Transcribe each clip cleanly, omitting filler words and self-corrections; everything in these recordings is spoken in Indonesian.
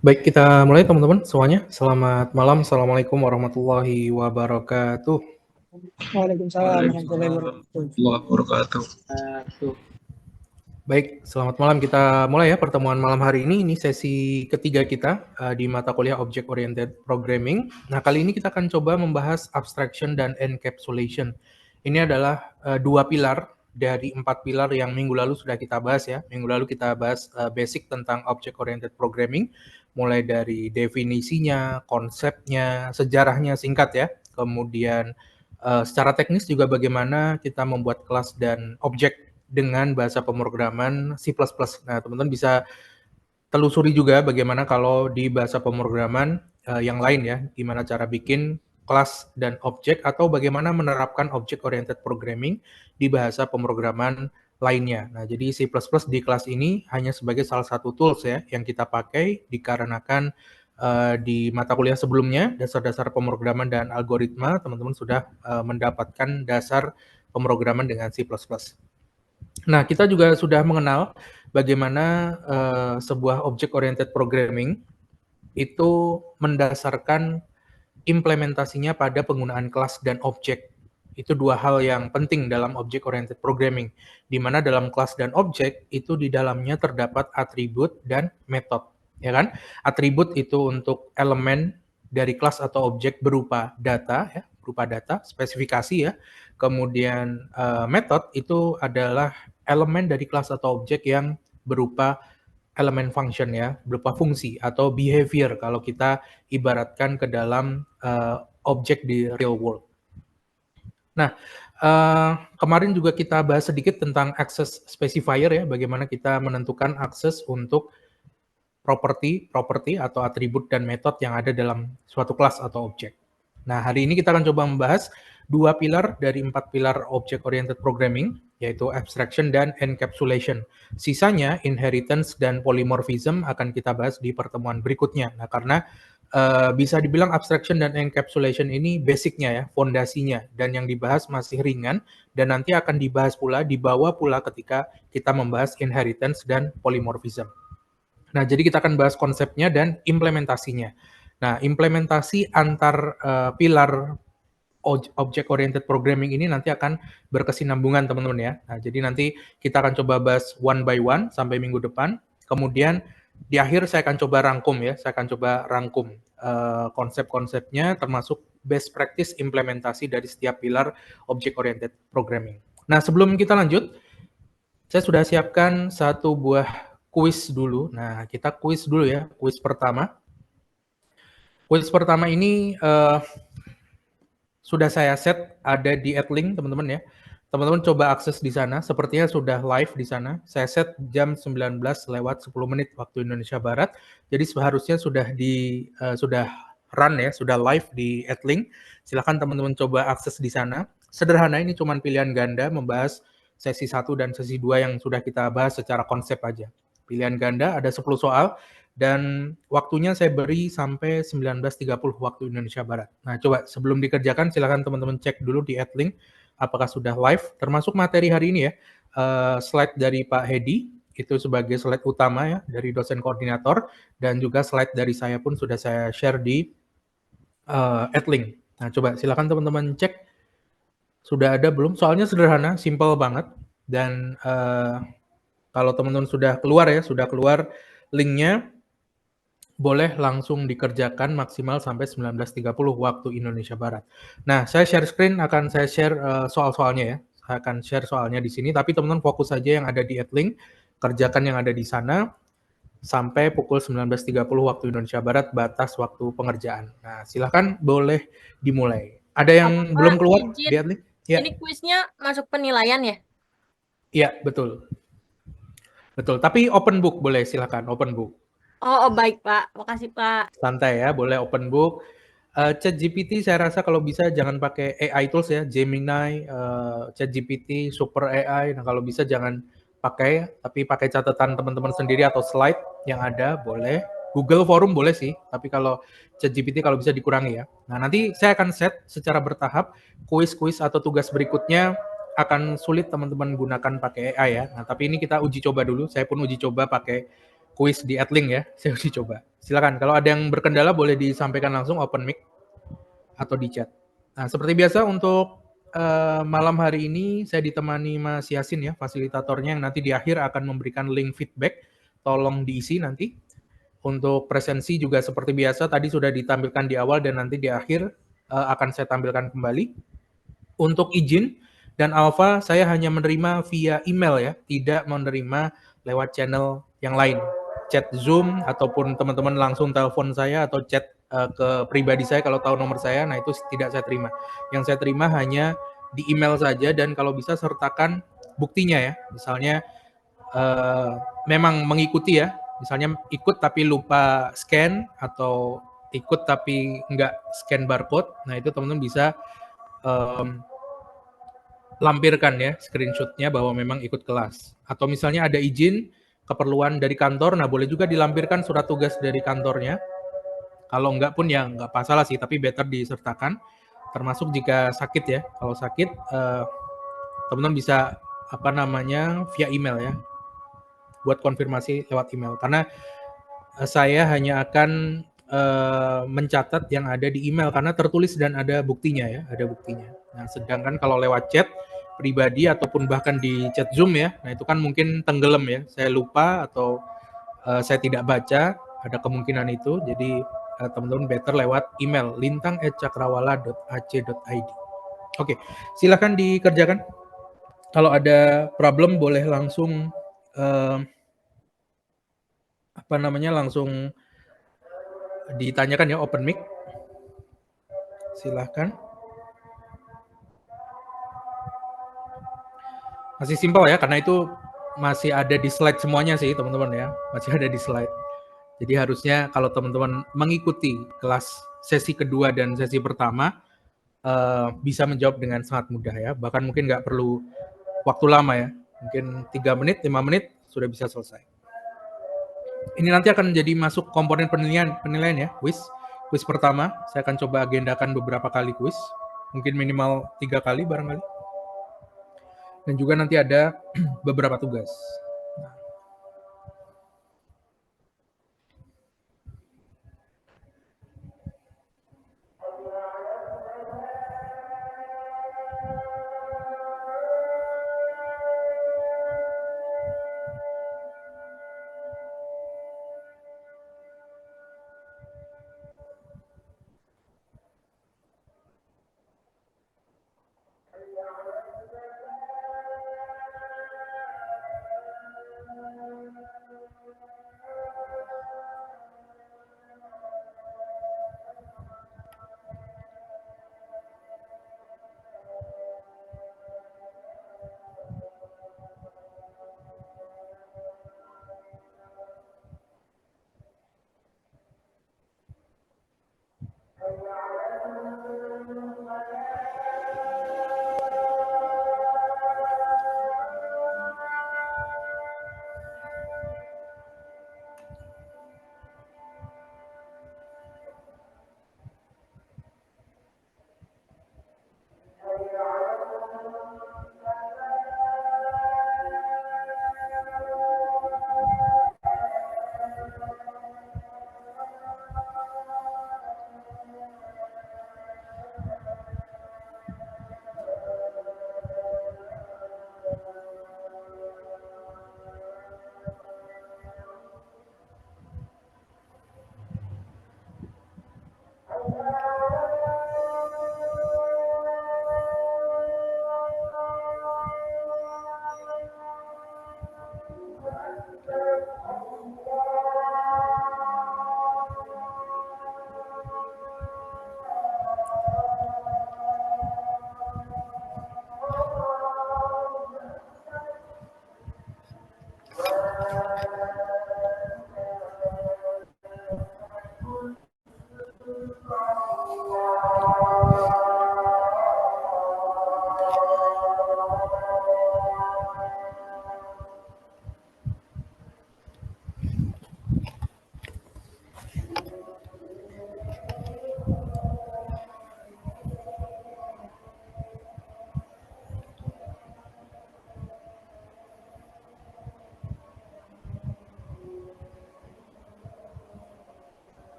Baik, kita mulai teman-teman semuanya. Selamat malam. Assalamualaikum warahmatullahi wabarakatuh. Waalaikumsalam warahmatullahi Waalaikumsalam wabarakatuh. warahmatullahi wabarakatuh. Baik, selamat malam. Kita mulai ya pertemuan malam hari ini. Ini sesi ketiga kita di mata kuliah Object Oriented Programming. Nah, kali ini kita akan coba membahas abstraction dan encapsulation. Ini adalah dua pilar dari 4 pilar yang minggu lalu sudah kita bahas ya. Minggu lalu kita bahas basic tentang Object Oriented Programming, mulai dari definisinya, konsepnya, sejarahnya singkat ya. Kemudian secara teknis juga bagaimana kita membuat kelas dan objek dengan bahasa pemrograman C++. Nah, teman-teman bisa telusuri juga bagaimana kalau di bahasa pemrograman yang lain ya, gimana cara bikin kelas dan objek atau bagaimana menerapkan object oriented programming di bahasa pemrograman lainnya. Nah, jadi C++ di kelas ini hanya sebagai salah satu tools ya yang kita pakai dikarenakan di mata kuliah sebelumnya dasar-dasar pemrograman dan algoritma teman-teman sudah mendapatkan dasar pemrograman dengan C++. Nah, kita juga sudah mengenal bagaimana sebuah object oriented programming itu mendasarkan implementasinya pada penggunaan kelas dan objek. Itu dua hal yang penting dalam object oriented programming, di mana dalam kelas dan objek itu di dalamnya terdapat atribut dan metode, ya kan? Atribut itu untuk elemen dari kelas atau objek berupa data, ya, berupa data, spesifikasi ya. Kemudian metode itu adalah elemen dari kelas atau objek yang berupa elemen function ya, berupa fungsi atau behavior kalau kita ibaratkan ke dalam objek di real world. Nah, kemarin juga kita bahas sedikit tentang access specifier ya, bagaimana kita menentukan akses untuk properti atau atribut dan metode yang ada dalam suatu kelas atau objek. Nah, hari ini kita akan coba membahas dua pilar dari 4 pilar object oriented programming, yaitu abstraction dan encapsulation. Sisanya, inheritance dan polymorphism akan kita bahas di pertemuan berikutnya. Nah, karena bisa dibilang abstraction dan encapsulation ini basicnya ya, fondasinya, dan yang dibahas masih ringan, dan nanti akan dibahas pula, dibawa pula ketika kita membahas inheritance dan polymorphism. Nah, jadi kita akan bahas konsepnya dan implementasinya. Nah, implementasi antar pilar object oriented programming ini nanti akan berkesinambungan teman-teman ya. Nah, jadi nanti kita akan coba bahas one by one sampai minggu depan. Kemudian di akhir saya akan coba rangkum ya. Saya akan coba rangkum konsep-konsepnya termasuk best practice implementasi dari setiap pilar object oriented programming. Nah, sebelum kita lanjut, saya sudah siapkan satu buah kuis dulu. Nah, kita kuis dulu ya, kuis pertama. Kuis pertama ini sudah saya set ada di @link teman-teman ya. Teman-teman coba akses di sana, sepertinya sudah live di sana. Saya set jam 19:10 waktu Indonesia Barat. Jadi seharusnya sudah run ya, sudah live di @link. Silakan teman-teman coba akses di sana. Sederhana, ini cuma pilihan ganda membahas sesi 1 dan sesi 2 yang sudah kita bahas secara konsep aja. Pilihan ganda ada 10 soal dan waktunya saya beri sampai 19:30 waktu Indonesia Barat. Nah, coba sebelum dikerjakan silakan teman-teman cek dulu di @link apakah sudah live, termasuk materi hari ini ya. Slide dari Pak Hedi itu sebagai slide utama ya dari dosen koordinator, dan juga slide dari saya pun sudah saya share di @link. Nah, coba silakan teman-teman cek sudah ada belum? Soalnya sederhana, simple banget, dan kalau teman-teman sudah keluar linknya, boleh langsung dikerjakan maksimal sampai 19:30 waktu Indonesia Barat. Nah, saya share screen, akan saya share soal-soalnya ya. Saya akan share soalnya di sini, tapi teman-teman fokus saja yang ada di @link, kerjakan yang ada di sana sampai pukul 19:30 waktu Indonesia Barat, batas waktu pengerjaan. Nah, silakan boleh dimulai. Ada yang belum keluar di @link? Ya. Ini kuisnya masuk penilaian ya? Iya, betul. Betul, tapi open book boleh, silakan open book. Oh, baik Pak, makasih Pak. Santai ya, boleh open book. ChatGPT saya rasa kalau bisa jangan pakai AI tools ya, Gemini, ChatGPT, Super AI. Nah, kalau bisa jangan pakai, tapi pakai catatan teman-teman sendiri atau slide yang ada boleh. Google Forum boleh sih, tapi kalau ChatGPT kalau bisa dikurangi ya. Nah, nanti saya akan set secara bertahap kuis-kuis atau tugas berikutnya akan sulit teman-teman gunakan pakai AI ya. Nah, tapi ini kita uji coba dulu. Saya pun uji coba pakai kuis di Adlink ya. Saya uji coba. Silakan kalau ada yang berkendala boleh disampaikan langsung open mic atau di chat. Nah, seperti biasa untuk malam hari ini saya ditemani Mas Yasin ya, fasilitatornya yang nanti di akhir akan memberikan link feedback. Tolong diisi nanti. Untuk presensi juga seperti biasa tadi sudah ditampilkan di awal dan nanti di akhir akan saya tampilkan kembali. Untuk izin dan alpha saya hanya menerima via email ya, tidak menerima lewat channel yang lain. Chat Zoom ataupun teman-teman langsung telepon saya atau chat ke pribadi saya kalau tahu nomor saya, nah itu tidak saya terima. Yang saya terima hanya di email saja dan kalau bisa sertakan buktinya ya. Misalnya memang mengikuti ya, misalnya ikut tapi lupa scan atau ikut tapi nggak scan barcode, nah itu teman-teman bisa lampirkan ya screenshotnya bahwa memang ikut kelas. Atau misalnya ada izin keperluan dari kantor, nah boleh juga dilampirkan surat tugas dari kantornya. Kalau enggak pun ya nggak masalah sih, tapi better disertakan. Termasuk jika sakit ya, kalau sakit teman-teman bisa via email ya, buat konfirmasi lewat email. Karena saya hanya akan mencatat yang ada di email karena tertulis dan ada buktinya ya, ada buktinya. Nah, sedangkan kalau lewat chat pribadi ataupun bahkan di chat Zoom ya, nah itu kan mungkin tenggelam ya. Saya lupa atau saya tidak baca, ada kemungkinan itu. Jadi teman-teman better lewat email lintang@cakrawala.ac.id. Oke, silakan dikerjakan. Kalau ada problem boleh langsung langsung ditanyakan ya open mic. Silahkan. Masih simpel ya, karena itu masih ada di slide semuanya sih teman-teman ya. Masih ada di slide. Jadi harusnya kalau teman-teman mengikuti kelas sesi kedua dan sesi pertama, bisa menjawab dengan sangat mudah ya. Bahkan mungkin nggak perlu waktu lama ya. Mungkin 3 menit, 5 menit sudah bisa selesai. Ini nanti akan jadi masuk komponen penilaian ya, quiz. Quiz pertama, saya akan coba agendakan beberapa kali quiz. Mungkin minimal 3 kali barangkali. Dan juga nanti ada beberapa tugas.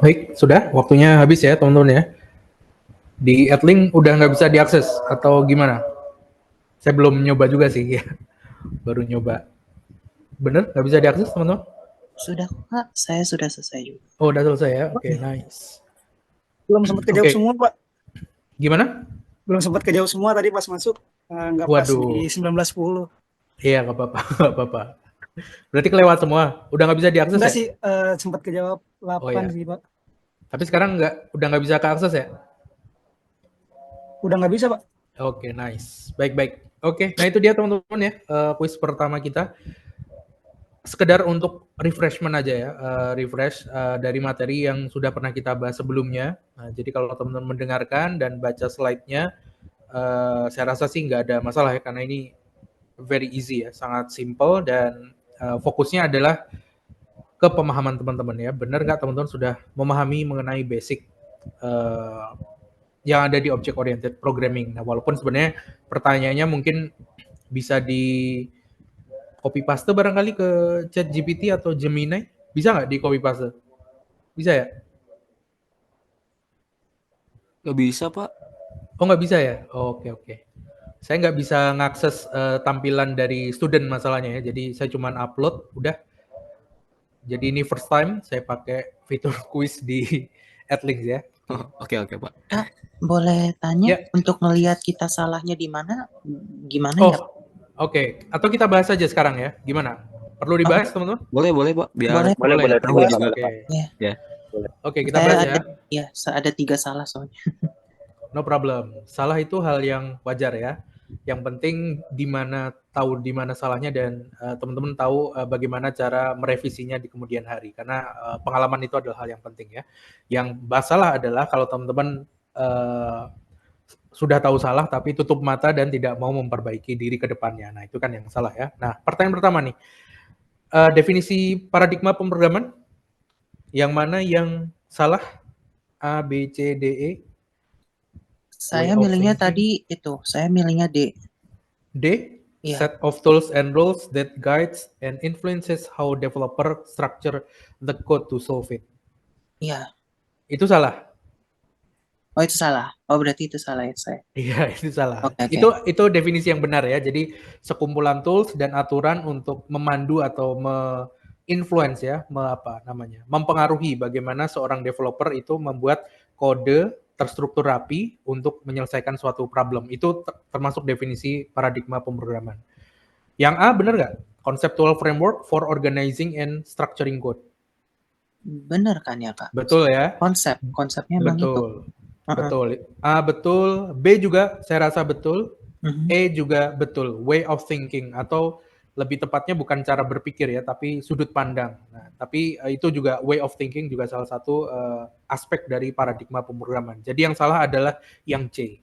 Baik, sudah waktunya habis ya teman-teman ya. Di Adlink udah nggak bisa diakses atau gimana? Saya belum nyoba juga sih ya, baru nyoba. Bener nggak bisa diakses teman-teman? Sudah Kak, saya sudah selesai juga. Oh udah selesai ya, oke nice. Belum sempat kejawab Oke. semua, Pak. Gimana? Belum sempat kejawab semua tadi pas masuk. Nggak pas Waduh. di 19.10. Iya nggak apa-apa, nggak apa-apa. Berarti kelewat semua, udah nggak bisa diakses Enggak ya? sih, sempat kejawab 8 Oh, iya. sih, Pak. Tapi sekarang udah nggak bisa keakses ya? Udah nggak bisa, Pak. Oke, nice. Baik-baik. Oke, nah itu dia teman-teman ya, kuis pertama kita. Sekedar untuk refreshment aja ya, refresh dari materi yang sudah pernah kita bahas sebelumnya. Nah, jadi kalau teman-teman mendengarkan dan baca slide-nya, saya rasa sih nggak ada masalah ya, karena ini very easy ya, sangat simple dan fokusnya adalah ke pemahaman teman-teman ya. Benar nggak teman-teman sudah memahami mengenai basic yang ada di object oriented programming. Nah, walaupun sebenarnya pertanyaannya mungkin bisa di copy paste barangkali ke ChatGPT atau Gemini, bisa nggak di copy paste? Bisa ya? Nggak bisa, Pak. Oh nggak bisa ya? Oke. Saya nggak bisa ngakses tampilan dari student masalahnya ya, jadi saya cuma upload, udah. Jadi ini first time saya pakai fitur quiz di Adlinks ya. Oke, Pak. Kak, boleh tanya Ya. untuk melihat kita salahnya di mana? Gimana Oh, ya? oke. Atau kita bahas aja sekarang ya, gimana? Perlu dibahas teman-teman? Boleh, Pak. Biar Boleh. tahu ya, Pak. Oke. Ya. Oke, kita Saya bahas ada, ya. ada 3 salah soalnya. No problem. Salah itu hal yang wajar ya. Yang penting tahu di mana salahnya dan teman-teman tahu bagaimana cara merevisinya di kemudian hari. Karena pengalaman itu adalah hal yang penting ya. Yang salah adalah kalau teman-teman sudah tahu salah tapi tutup mata dan tidak mau memperbaiki diri ke depannya. Nah, itu kan yang salah ya. Nah, pertanyaan pertama nih. Definisi paradigma pemrograman yang mana yang salah? A, B, C, D, E? Saya Way of milihnya thinking. tadi itu, saya milihnya D. D, Iya. set of tools and rules that guides and influences how developer structure the code to solve it. Iya. Itu salah. Oh, itu salah. Oh, berarti itu salah ya saya. Iya, itu salah. Oke. Itu definisi yang benar ya. Jadi sekumpulan tools dan aturan untuk memandu atau influence ya, mempengaruhi bagaimana seorang developer itu membuat kode terstruktur rapi untuk menyelesaikan suatu problem. Itu termasuk definisi paradigma pemrograman. Yang A benar nggak? Conceptual framework for organizing and structuring code. Benar kan ya, Kak? Betul ya? Konsepnya memang itu. Betul. A betul, B juga saya rasa betul, E juga betul. Way of thinking atau lebih tepatnya bukan cara berpikir ya, tapi sudut pandang. Nah, tapi itu juga way of thinking juga salah satu aspek dari paradigma pemrograman. Jadi yang salah adalah yang C.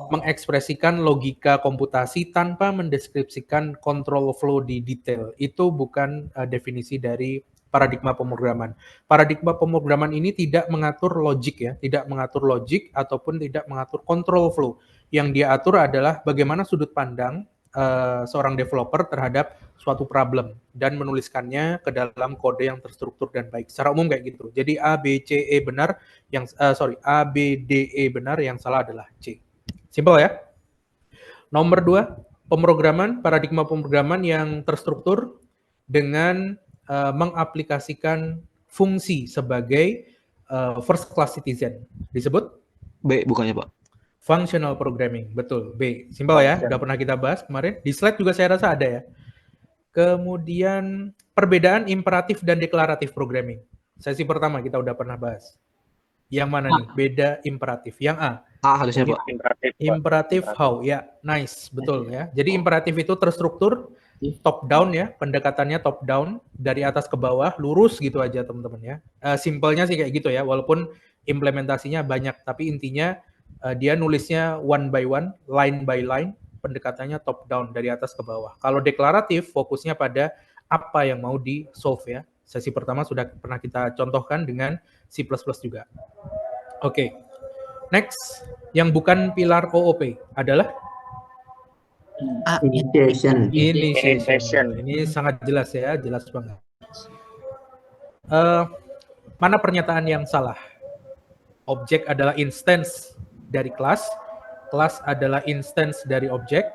Mengekspresikan logika komputasi tanpa mendeskripsikan control flow di detail. Itu bukan definisi dari paradigma pemrograman. Paradigma pemrograman ini tidak mengatur logik ya, tidak mengatur logik ataupun tidak mengatur control flow. Yang dia atur adalah bagaimana sudut pandang seorang developer terhadap suatu problem dan menuliskannya ke dalam kode yang terstruktur dan baik. Secara umum kayak gitu. Jadi A, B, C, E benar, A, B, D, E benar, yang salah adalah C. Simpel ya. Nomor 2, paradigma pemrograman yang terstruktur dengan mengaplikasikan fungsi sebagai first class citizen. Disebut? B bukannya, Pak? Functional programming, betul. B. Simpel ya, udah pernah kita bahas kemarin. Di slide juga saya rasa ada ya. Kemudian perbedaan imperatif dan deklaratif programming. Sesi pertama kita udah pernah bahas. Yang mana nih? Beda imperatif. Yang A. A harusnya Pak. Imperatif, Pak. Imperatif how, ya, nice, betul ya. Jadi imperatif itu terstruktur, top down ya, pendekatannya top down, dari atas ke bawah, lurus gitu aja teman-teman ya. Simpelnya sih kayak gitu ya, walaupun implementasinya banyak, tapi intinya dia nulisnya one by one, line by line, pendekatannya top down, dari atas ke bawah. Kalau deklaratif, fokusnya pada apa yang mau di-solve ya. Sesi pertama sudah pernah kita contohkan dengan C++ juga. Oke. Next, yang bukan pilar OOP adalah Initiation. initiation. Ini sangat jelas ya, jelas banget. Mana pernyataan yang salah? Objek adalah instance dari kelas adalah instance dari objek,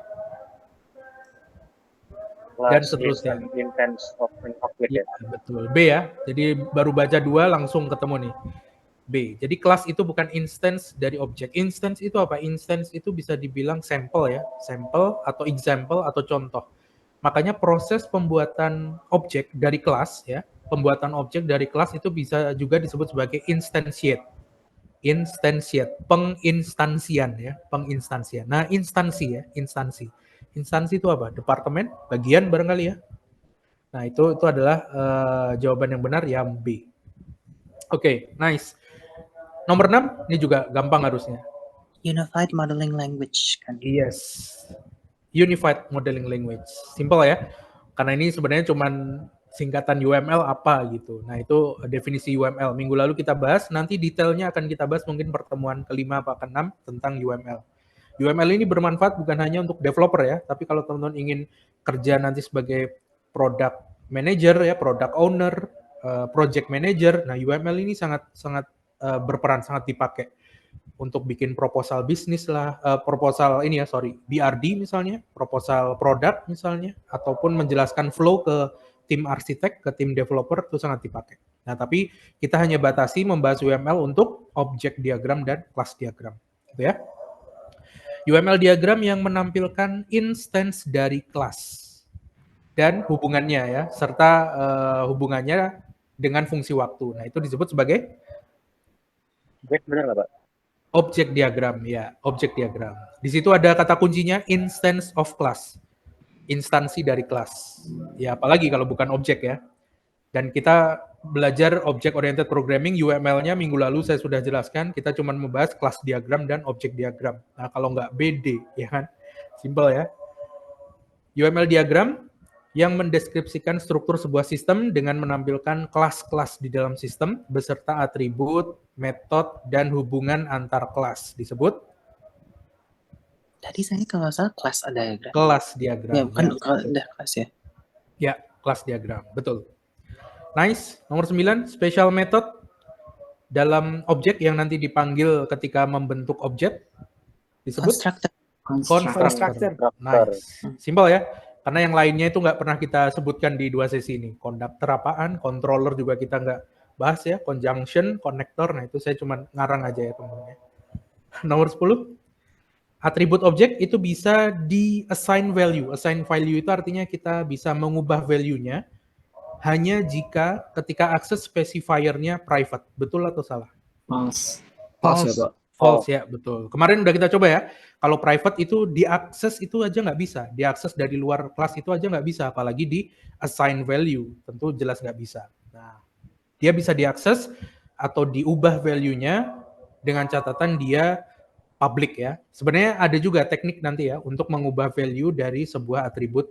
dan seterusnya. Instance of an object. Ya, betul. B ya. Jadi baru baca 2 langsung ketemu nih. B. Jadi kelas itu bukan instance dari objek. Instance itu apa? Instance itu bisa dibilang sampel ya. Sampel atau example atau contoh. Makanya proses pembuatan objek dari kelas ya. Pembuatan objek dari kelas itu bisa juga disebut sebagai instantiate. Instantiate. Penginstansian ya. Penginstansian. Nah instansi ya. Instansi. Instansi itu apa? Departemen? Bagian barangkali ya. Nah itu adalah jawaban yang benar yang B. Oke, nice. Nomor 6, ini juga gampang harusnya. Unified Modeling Language kan. Yes. Unified Modeling Language. Simple ya. Karena ini sebenarnya cuman singkatan UML apa gitu. Nah, itu definisi UML. Minggu lalu kita bahas, nanti detailnya akan kita bahas mungkin pertemuan ke-5 atau ke-6 tentang UML. UML ini bermanfaat bukan hanya untuk developer ya, tapi kalau teman-teman ingin kerja nanti sebagai product manager ya, product owner, project manager, nah UML ini sangat berperan, sangat dipakai untuk bikin proposal bisnis lah, BRD misalnya, proposal produk misalnya, ataupun menjelaskan flow ke tim arsitek, ke tim developer, itu sangat dipakai. Nah, tapi kita hanya batasi membahas UML untuk object diagram dan class diagram, gitu ya. UML diagram yang menampilkan instance dari kelas dan hubungannya ya, serta hubungannya dengan fungsi waktu. Nah, itu disebut sebagai Benar nggak, Pak? objek diagram ya, objek diagram. Di situ ada kata kuncinya instance of class. Instansi dari kelas. Ya, apalagi kalau bukan objek ya. Dan kita belajar object oriented programming, UML-nya minggu lalu saya sudah jelaskan, kita cuma membahas kelas diagram dan objek diagram. Nah, kalau nggak BD, ya kan? Simple ya. UML diagram yang mendeskripsikan struktur sebuah sistem dengan menampilkan kelas-kelas di dalam sistem beserta atribut, metode, dan hubungan antar kelas. Disebut? Tadi saya kalau salah kelas diagram. Kelas diagram. Ya, bukan ada kelas ya. Ya, kelas diagram. Betul. Nice. Nomor 9, special method dalam objek yang nanti dipanggil ketika membentuk objek. Disebut? Constructor. Nice. Simpel ya. Karena yang lainnya itu nggak pernah kita sebutkan di 2 sesi ini. Conductor apaan, controller juga kita nggak bahas ya. Conjunction, connector, nah itu saya cuma ngarang aja ya teman-teman. Nomor 10, atribut objek itu bisa di-assign value. Assign value itu artinya kita bisa mengubah value-nya hanya jika ketika akses specifier-nya private. Betul atau salah? False ya Pak. False ya, betul. Kemarin udah kita coba ya. Kalau private itu diakses itu aja nggak bisa. Diakses dari luar kelas itu aja nggak bisa. Apalagi di assign value. Tentu jelas nggak bisa. Nah, dia bisa diakses atau diubah value-nya dengan catatan dia public ya. Sebenarnya ada juga teknik nanti ya untuk mengubah value dari sebuah atribut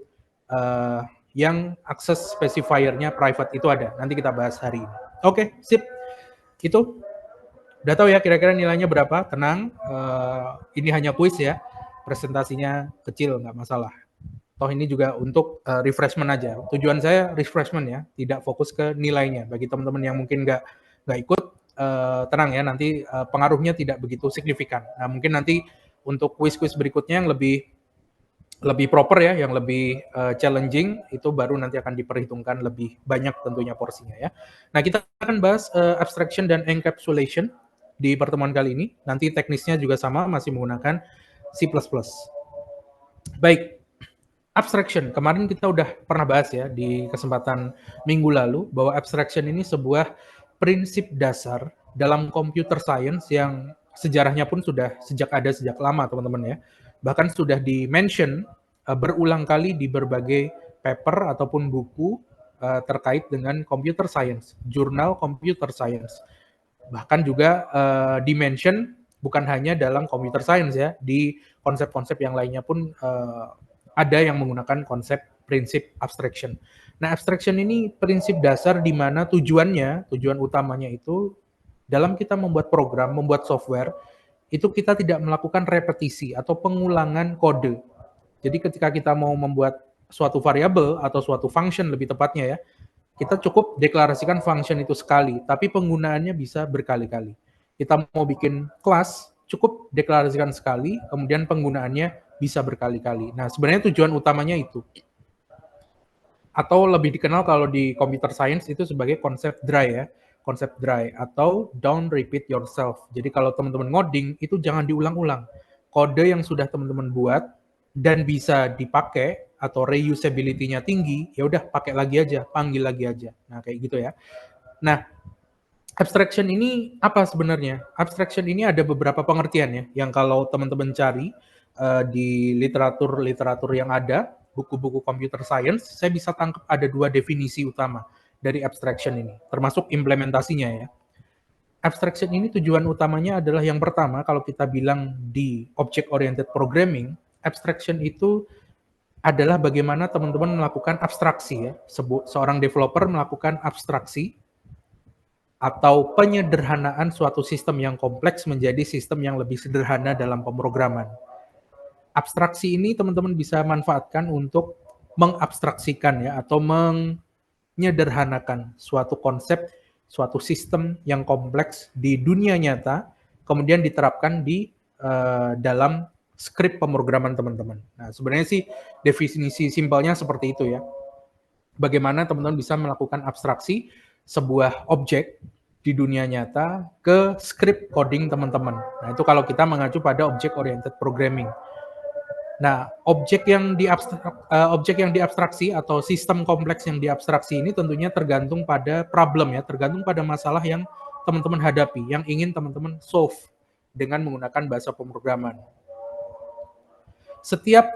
yang akses specifier-nya private itu ada. Nanti kita bahas hari ini. Oke, sip. Itu. Udah tahu ya kira-kira nilainya berapa? Tenang, ini hanya kuis ya. Presentasinya kecil, nggak masalah. Toh ini juga untuk refreshment aja. Tujuan saya refreshment ya, tidak fokus ke nilainya. Bagi teman-teman yang mungkin nggak ikut, tenang ya, nanti pengaruhnya tidak begitu signifikan. Nah mungkin nanti untuk kuis-kuis berikutnya yang lebih proper ya, yang lebih challenging, itu baru nanti akan diperhitungkan lebih banyak tentunya porsinya ya. Nah kita akan bahas abstraction dan encapsulation di pertemuan kali ini. Nanti teknisnya juga sama, masih menggunakan C++. Baik, abstraction. Kemarin kita udah pernah bahas ya di kesempatan minggu lalu, bahwa abstraction ini sebuah prinsip dasar dalam computer science yang sejarahnya pun sudah sejak lama teman-teman ya. Bahkan sudah di-mention berulang kali di berbagai paper ataupun buku terkait dengan computer science, jurnal computer science. Bahkan juga di-mention bukan hanya dalam computer science ya, di konsep-konsep yang lainnya pun ada yang menggunakan konsep prinsip abstraction. Nah, abstraction ini prinsip dasar di mana tujuan utamanya itu dalam kita membuat program, membuat software, itu kita tidak melakukan repetisi atau pengulangan kode. Jadi ketika kita mau membuat suatu variabel atau suatu function lebih tepatnya ya, kita cukup deklarasikan function itu sekali, tapi penggunaannya bisa berkali-kali. Kita mau bikin kelas, cukup deklarasikan sekali, kemudian penggunaannya bisa berkali-kali. Nah, sebenarnya tujuan utamanya itu. Atau lebih dikenal kalau di computer science itu sebagai konsep dry ya. Konsep dry atau don't repeat yourself. Jadi kalau teman-teman ngoding itu jangan diulang-ulang. Kode yang sudah teman-teman buat dan bisa dipakai atau reusability-nya tinggi, ya udah pakai lagi aja, panggil lagi aja. Nah, kayak gitu ya. Nah, abstraction ini apa sebenarnya? Abstraction ini ada beberapa pengertian ya, yang kalau teman-teman cari di literatur yang ada, buku-buku computer science, saya bisa tangkap ada 2 definisi utama dari abstraction ini, termasuk implementasinya ya. Abstraction ini tujuan utamanya adalah yang pertama, kalau kita bilang di object-oriented programming, abstraction itu adalah bagaimana teman-teman melakukan abstraksi ya. Seorang developer melakukan abstraksi atau penyederhanaan suatu sistem yang kompleks menjadi sistem yang lebih sederhana dalam pemrograman. Abstraksi ini teman-teman bisa manfaatkan untuk mengabstraksikan ya atau menyederhanakan suatu konsep, suatu sistem yang kompleks di dunia nyata, kemudian diterapkan di dalam skrip pemrograman teman-teman. Nah, sebenarnya sih definisi simpelnya seperti itu ya. Bagaimana teman-teman bisa melakukan abstraksi sebuah objek di dunia nyata ke skrip coding teman-teman. Nah, itu kalau kita mengacu pada object-oriented programming. Nah, objek yang diabstraksi atau sistem kompleks yang diabstraksi ini tentunya tergantung pada problem ya, tergantung pada masalah yang teman-teman hadapi, yang ingin teman-teman solve dengan menggunakan bahasa pemrograman. Setiap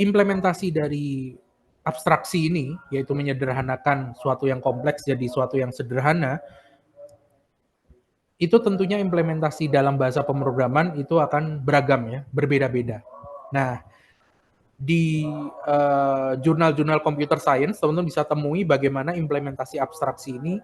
implementasi dari abstraksi ini, yaitu menyederhanakan suatu yang kompleks jadi suatu yang sederhana, itu tentunya implementasi dalam bahasa pemrograman itu akan beragam ya, berbeda-beda. Nah, di jurnal-jurnal computer science, teman-teman bisa temui bagaimana implementasi abstraksi ini,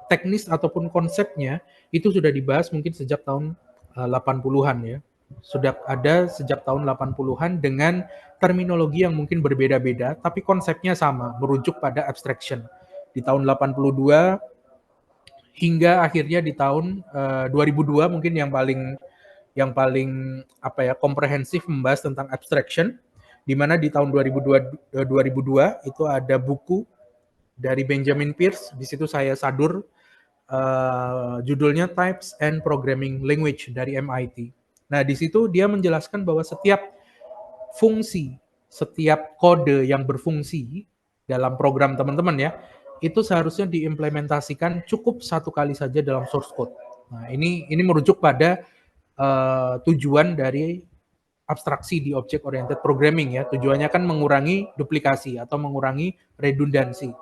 teknis ataupun konsepnya, itu sudah dibahas mungkin sejak tahun 80-an ya. Sudah ada sejak tahun 80-an dengan terminologi yang mungkin berbeda-beda, tapi konsepnya sama, merujuk pada abstraction. Di tahun 82, hingga akhirnya di tahun 2002 mungkin yang paling komprehensif membahas tentang abstraction, di mana di tahun 2002 itu ada buku dari Benjamin Pierce, di situ saya sadur judulnya Types and Programming Language dari MIT. Nah, di situ dia menjelaskan bahwa setiap fungsi, setiap kode yang berfungsi dalam program teman-teman ya, itu seharusnya diimplementasikan cukup satu kali saja dalam source code. Nah, ini merujuk pada tujuan dari abstraksi di object-oriented programming ya. Tujuannya kan mengurangi duplikasi atau mengurangi redundansi.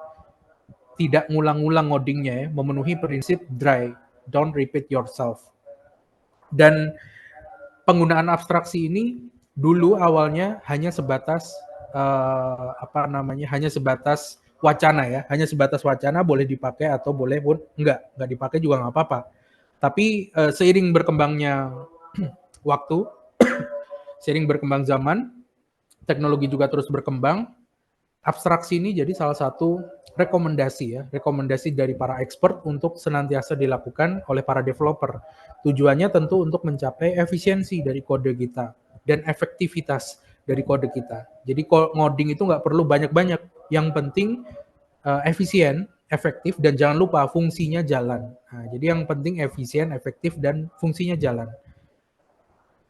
Tidak ngulang-ngulang ngodingnya ya, memenuhi prinsip dry, don't repeat yourself. Dan penggunaan abstraksi ini dulu awalnya hanya sebatas hanya sebatas wacana ya, hanya sebatas wacana, boleh dipakai atau boleh pun enggak dipakai juga nggak apa-apa. Tapi seiring berkembangnya waktu, seiring berkembang zaman, teknologi juga terus berkembang, abstraksi ini jadi salah satu rekomendasi dari para expert untuk senantiasa dilakukan oleh para developer. Tujuannya tentu untuk mencapai efisiensi dari kode kita dan efektivitas dari kode kita. Jadi ngoding itu nggak perlu banyak-banyak. Yang penting efisien, efektif, dan jangan lupa fungsinya jalan. Nah, jadi yang penting efisien, efektif, dan fungsinya jalan.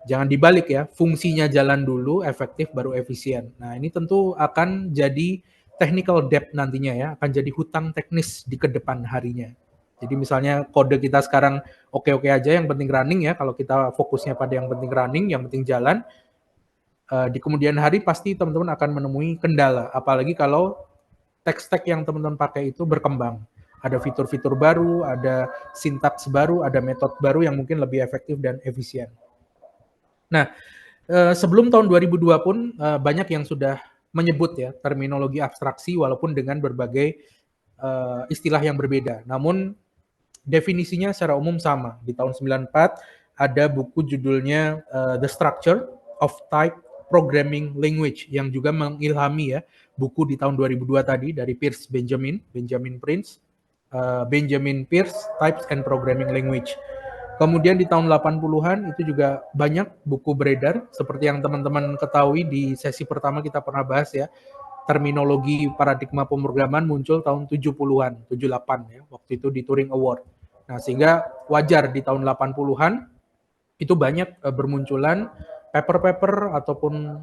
Jangan dibalik ya, fungsinya jalan dulu, efektif, baru efisien. Nah, ini tentu akan jadi technical debt nantinya ya, akan jadi hutang teknis di kedepan harinya. Jadi misalnya kode kita sekarang oke-oke aja, yang penting running ya. Kalau kita fokusnya pada yang penting running, yang penting jalan, di kemudian hari pasti teman-teman akan menemui kendala. Apalagi kalau tech stack yang teman-teman pakai itu berkembang. Ada fitur-fitur baru, ada sintaks baru, ada metode baru yang mungkin lebih efektif dan efisien. Nah, sebelum tahun 2002 pun banyak yang sudah menyebut ya terminologi abstraksi walaupun dengan berbagai istilah yang berbeda. Namun definisinya secara umum sama. Di tahun 94 ada buku judulnya The Structure of Type Programming Language yang juga mengilhami ya buku di tahun 2002 tadi dari Benjamin Peirce, Types and Programming Language. Kemudian di tahun 80-an itu juga banyak buku beredar seperti yang teman-teman ketahui di sesi pertama kita pernah bahas ya. Terminologi paradigma pemrograman muncul tahun 70-an, 78 ya, waktu itu di Turing Award. Nah, sehingga wajar di tahun 80-an itu banyak bermunculan paper-paper ataupun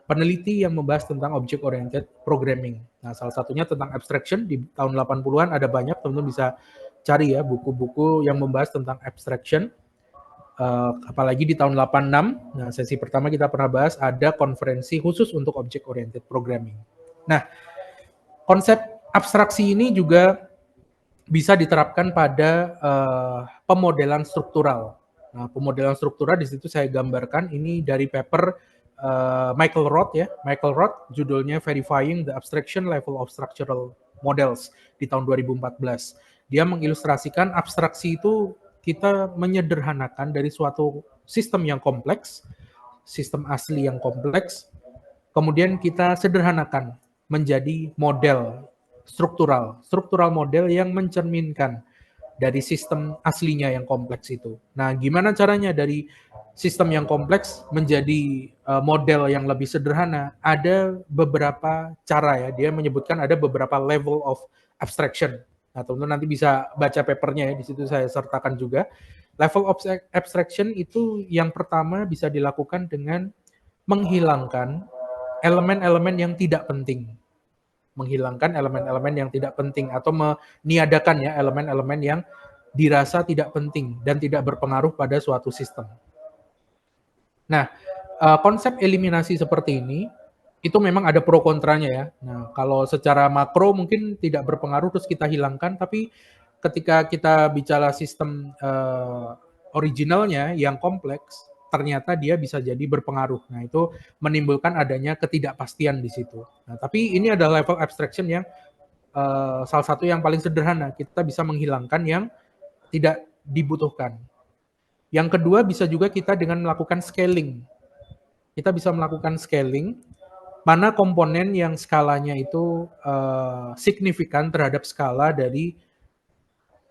peneliti yang membahas tentang object oriented programming. Nah, salah satunya tentang abstraction di tahun 80-an ada banyak, teman-teman bisa cari ya buku-buku yang membahas tentang abstraction. Apalagi di tahun 86, nah sesi pertama kita pernah bahas ada konferensi khusus untuk object oriented programming. Nah, konsep abstraksi ini juga bisa diterapkan pada pemodelan struktural. Nah, pemodelan struktural di situ saya gambarkan ini dari paper Michael Roth ya. Michael Roth judulnya Verifying the Abstraction Level of Structural Models di tahun 2014. Dia mengilustrasikan abstraksi itu kita menyederhanakan dari suatu sistem yang kompleks, sistem asli yang kompleks, kemudian kita sederhanakan menjadi model struktural model yang mencerminkan dari sistem aslinya yang kompleks itu. Nah, gimana caranya dari sistem yang kompleks menjadi model yang lebih sederhana? Ada beberapa cara ya, dia menyebutkan ada beberapa level of abstraction. Nah, teman-teman nanti bisa baca papernya ya, di situ saya sertakan juga. Level of abstraction itu yang pertama bisa dilakukan dengan menghilangkan elemen-elemen yang tidak penting. Menghilangkan elemen-elemen yang tidak penting atau meniadakan ya elemen-elemen yang dirasa tidak penting dan tidak berpengaruh pada suatu sistem. Nah, konsep eliminasi seperti ini itu memang ada pro kontranya ya. Nah, kalau secara makro mungkin tidak berpengaruh terus kita hilangkan, tapi ketika kita bicara sistem originalnya yang kompleks, ternyata dia bisa jadi berpengaruh. Nah, itu menimbulkan adanya ketidakpastian di situ. Nah, tapi ini adalah level abstraction yang salah satu yang paling sederhana. Kita bisa menghilangkan yang tidak dibutuhkan. Yang kedua bisa juga kita dengan melakukan scaling. Kita bisa melakukan scaling mana komponen yang skalanya itu signifikan terhadap skala dari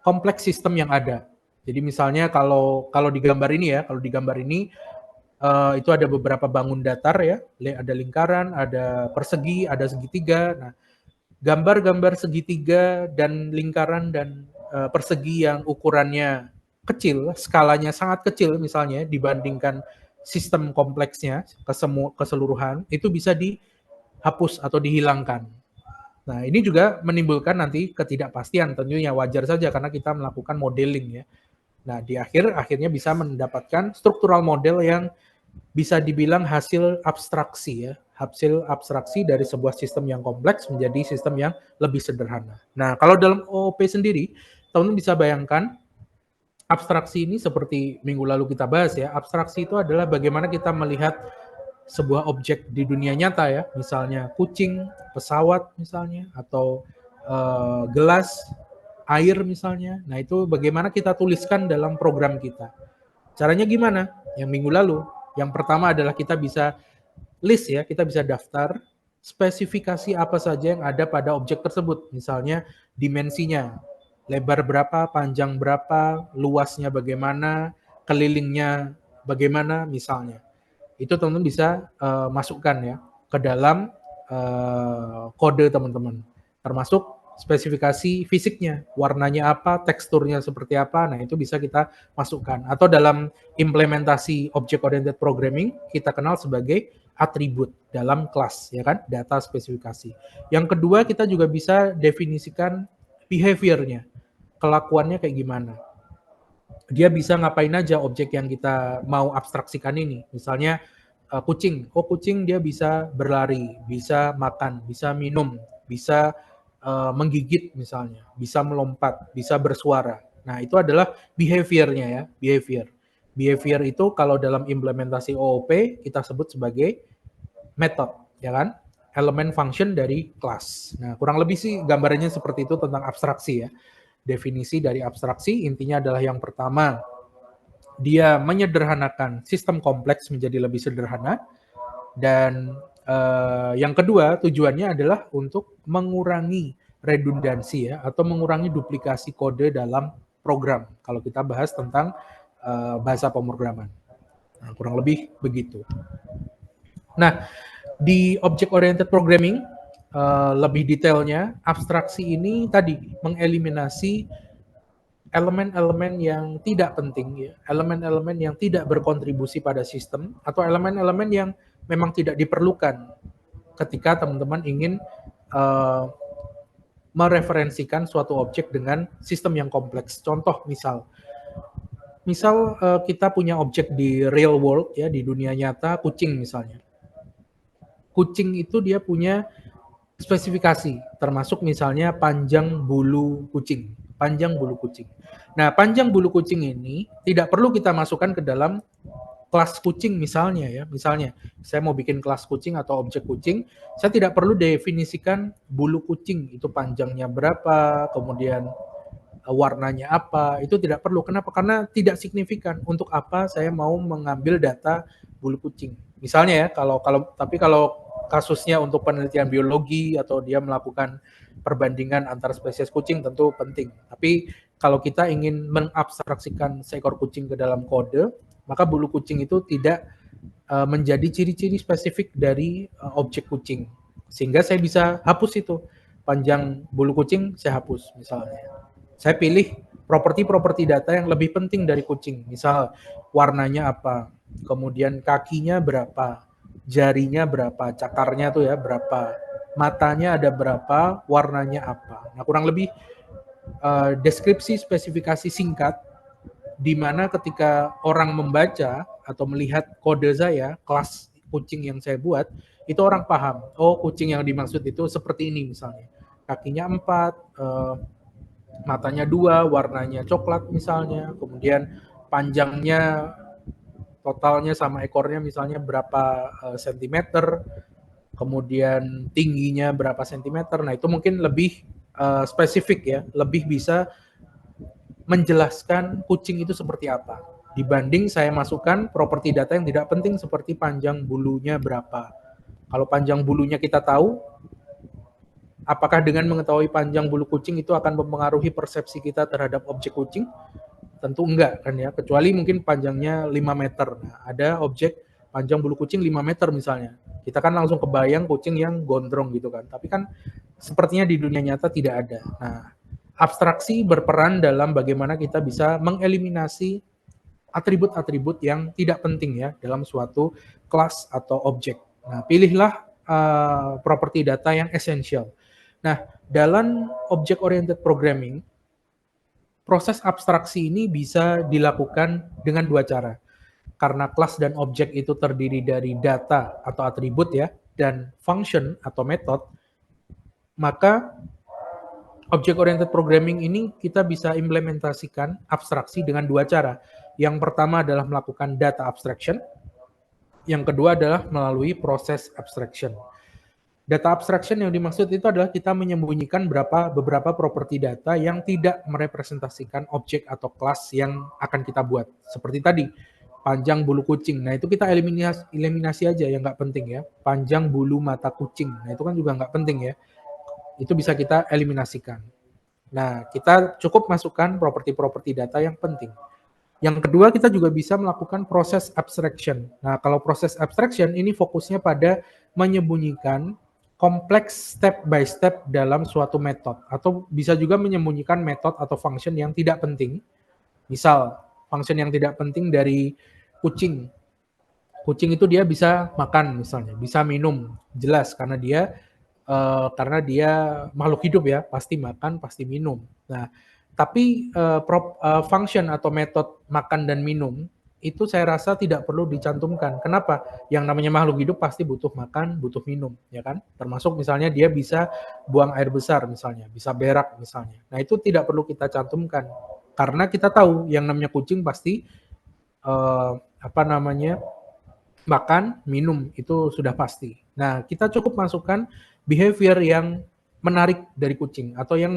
kompleks sistem yang ada. Jadi misalnya kalau di gambar ini ya, itu ada beberapa bangun datar ya, ada lingkaran, ada persegi, ada segitiga. Nah, gambar-gambar segitiga dan lingkaran dan persegi yang ukurannya kecil, skalanya sangat kecil misalnya dibandingkan sistem kompleksnya keseluruhan, itu bisa dihapus atau dihilangkan. Nah, ini juga menimbulkan nanti ketidakpastian, tentunya wajar saja karena kita melakukan modeling ya. Nah, di akhirnya bisa mendapatkan struktural model yang bisa dibilang hasil abstraksi ya. Hasil abstraksi dari sebuah sistem yang kompleks menjadi sistem yang lebih sederhana. Nah, kalau dalam OOP sendiri, teman-teman bisa bayangkan abstraksi ini seperti minggu lalu kita bahas ya, abstraksi itu adalah bagaimana kita melihat sebuah objek di dunia nyata ya, misalnya kucing, pesawat misalnya, atau gelas, air misalnya. Nah, itu bagaimana kita tuliskan dalam program kita. Caranya gimana? Yang minggu lalu. Yang pertama adalah kita bisa list ya, kita bisa daftar spesifikasi apa saja yang ada pada objek tersebut. Misalnya dimensinya, lebar berapa, panjang berapa, luasnya bagaimana, kelilingnya bagaimana misalnya. Itu teman-teman bisa masukkan ya ke dalam kode teman-teman. Termasuk spesifikasi fisiknya, warnanya apa, teksturnya seperti apa, nah itu bisa kita masukkan. Atau dalam implementasi object oriented programming, kita kenal sebagai atribut dalam kelas, ya kan, data spesifikasi. Yang kedua, kita juga bisa definisikan behavior-nya. kelakuannya kayak gimana. Dia bisa ngapain aja objek yang kita mau abstraksikan ini. Misalnya kucing. Oh, kucing dia bisa berlari, bisa makan, bisa minum, bisa menggigit misalnya, bisa melompat, bisa bersuara. Nah, itu adalah behavior-nya ya, behavior. Behavior itu kalau dalam implementasi OOP kita sebut sebagai method, ya kan? Elemen function dari kelas. Nah, kurang lebih sih gambarannya seperti itu tentang abstraksi ya. Definisi dari abstraksi intinya adalah yang pertama, dia menyederhanakan sistem kompleks menjadi lebih sederhana, dan yang kedua tujuannya adalah untuk mengurangi redundansi ya, atau mengurangi duplikasi kode dalam program kalau kita bahas tentang bahasa pemrograman. Nah, kurang lebih begitu. Nah, di object oriented programming lebih detailnya, abstraksi ini tadi mengeliminasi elemen-elemen yang tidak penting, ya, elemen-elemen yang tidak berkontribusi pada sistem, atau elemen-elemen yang memang tidak diperlukan ketika teman-teman ingin mereferensikan suatu objek dengan sistem yang kompleks. Contoh misal kita punya objek di real world ya, di dunia nyata, kucing misalnya. Kucing itu dia punya spesifikasi, termasuk misalnya panjang bulu kucing. Panjang bulu kucing. Nah, panjang bulu kucing ini tidak perlu kita masukkan ke dalam kelas kucing misalnya ya. Misalnya, saya mau bikin kelas kucing atau objek kucing, saya tidak perlu definisikan bulu kucing itu panjangnya berapa, kemudian warnanya apa, itu tidak perlu. Kenapa? Karena tidak signifikan. Untuk apa saya mau mengambil data bulu kucing. Misalnya ya, kalau kasusnya untuk penelitian biologi atau dia melakukan perbandingan antar spesies kucing tentu penting. Tapi kalau kita ingin mengabstraksikan seekor kucing ke dalam kode, maka bulu kucing itu tidak menjadi ciri-ciri spesifik dari objek kucing. Sehingga saya bisa hapus itu. Panjang bulu kucing saya hapus misalnya. Saya pilih properti-properti data yang lebih penting dari kucing. Misal warnanya apa, kemudian kakinya berapa, jarinya berapa, cakarnya tuh ya berapa, matanya ada berapa, warnanya apa. Nah, kurang lebih deskripsi spesifikasi singkat di mana ketika orang membaca atau melihat kode saya, kelas kucing yang saya buat, itu orang paham, oh kucing yang dimaksud itu seperti ini misalnya. Kakinya 4, matanya 2, warnanya coklat misalnya, kemudian panjangnya totalnya sama ekornya misalnya berapa sentimeter, kemudian tingginya berapa sentimeter. Nah, itu mungkin lebih spesifik ya, lebih bisa menjelaskan kucing itu seperti apa dibanding saya masukkan properti data yang tidak penting seperti panjang bulunya berapa. Kalau panjang bulunya kita tahu, apakah dengan mengetahui panjang bulu kucing itu akan mempengaruhi persepsi kita terhadap objek kucing? Tentu enggak kan ya, kecuali mungkin panjangnya 5 meter. Nah, ada objek panjang bulu kucing 5 meter misalnya. Kita kan langsung kebayang kucing yang gondrong gitu kan. Tapi kan sepertinya di dunia nyata tidak ada. Nah, abstraksi berperan dalam bagaimana kita bisa mengeliminasi atribut-atribut yang tidak penting ya dalam suatu kelas atau objek. Nah, pilihlah properti data yang esensial. Nah, dalam object oriented programming, proses abstraksi ini bisa dilakukan dengan dua cara. Karena kelas dan objek itu terdiri dari data atau atribut ya, dan function atau method, maka object oriented programming ini kita bisa implementasikan abstraksi dengan dua cara. Yang pertama adalah melakukan data abstraction, yang kedua adalah melalui proses abstraction. Data abstraction yang dimaksud itu adalah kita menyembunyikan beberapa properti data yang tidak merepresentasikan objek atau kelas yang akan kita buat. Seperti tadi, panjang bulu kucing. Nah, itu kita eliminasi aja yang nggak penting ya. Panjang bulu mata kucing. Nah, itu kan juga nggak penting ya. Itu bisa kita eliminasikan. Nah, kita cukup masukkan properti-properti data yang penting. Yang kedua, kita juga bisa melakukan proses abstraction. Nah, kalau proses abstraction ini fokusnya pada menyembunyikan kompleks step by step dalam suatu metode. Atau bisa juga menyembunyikan metode atau function yang tidak penting. Misal, function yang tidak penting dari kucing. Kucing itu dia bisa makan misalnya, bisa minum. Jelas, karena dia makhluk hidup ya, pasti makan, pasti minum. Nah, Tapi function atau metode makan dan minum itu saya rasa tidak perlu dicantumkan. Kenapa? Yang namanya makhluk hidup pasti butuh makan, butuh minum, ya kan? Termasuk misalnya dia bisa buang air besar misalnya, bisa berak misalnya. Nah, itu tidak perlu kita cantumkan. Karena kita tahu yang namanya kucing pasti makan, minum itu sudah pasti. Nah, kita cukup masukkan behavior yang menarik dari kucing atau yang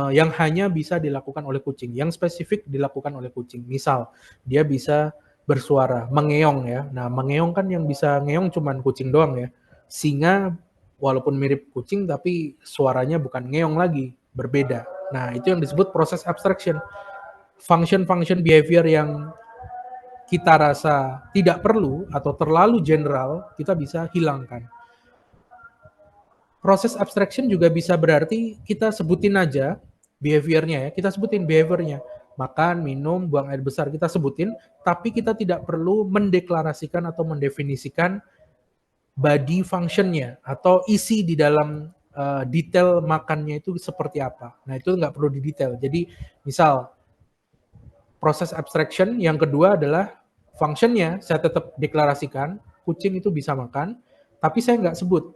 yang hanya bisa dilakukan oleh kucing, yang spesifik dilakukan oleh kucing. Misal, dia bisa bersuara, mengeong ya. Nah, mengeong kan yang bisa ngeong cuman kucing doang ya. Singa walaupun mirip kucing tapi suaranya bukan ngeong lagi, berbeda. Nah, itu yang disebut proses abstraction. Function-function behavior yang kita rasa tidak perlu atau terlalu general, kita bisa hilangkan. Proses abstraction juga bisa berarti kita sebutin aja behaviornya ya, kita sebutin behaviornya. Makan, minum, buang air besar, kita sebutin, tapi kita tidak perlu mendeklarasikan atau mendefinisikan body functionnya atau isi di dalam detail makannya itu seperti apa. Nah, itu nggak perlu didetail. Jadi, misal, proses abstraction yang kedua adalah functionnya saya tetap deklarasikan, kucing itu bisa makan, tapi saya nggak sebut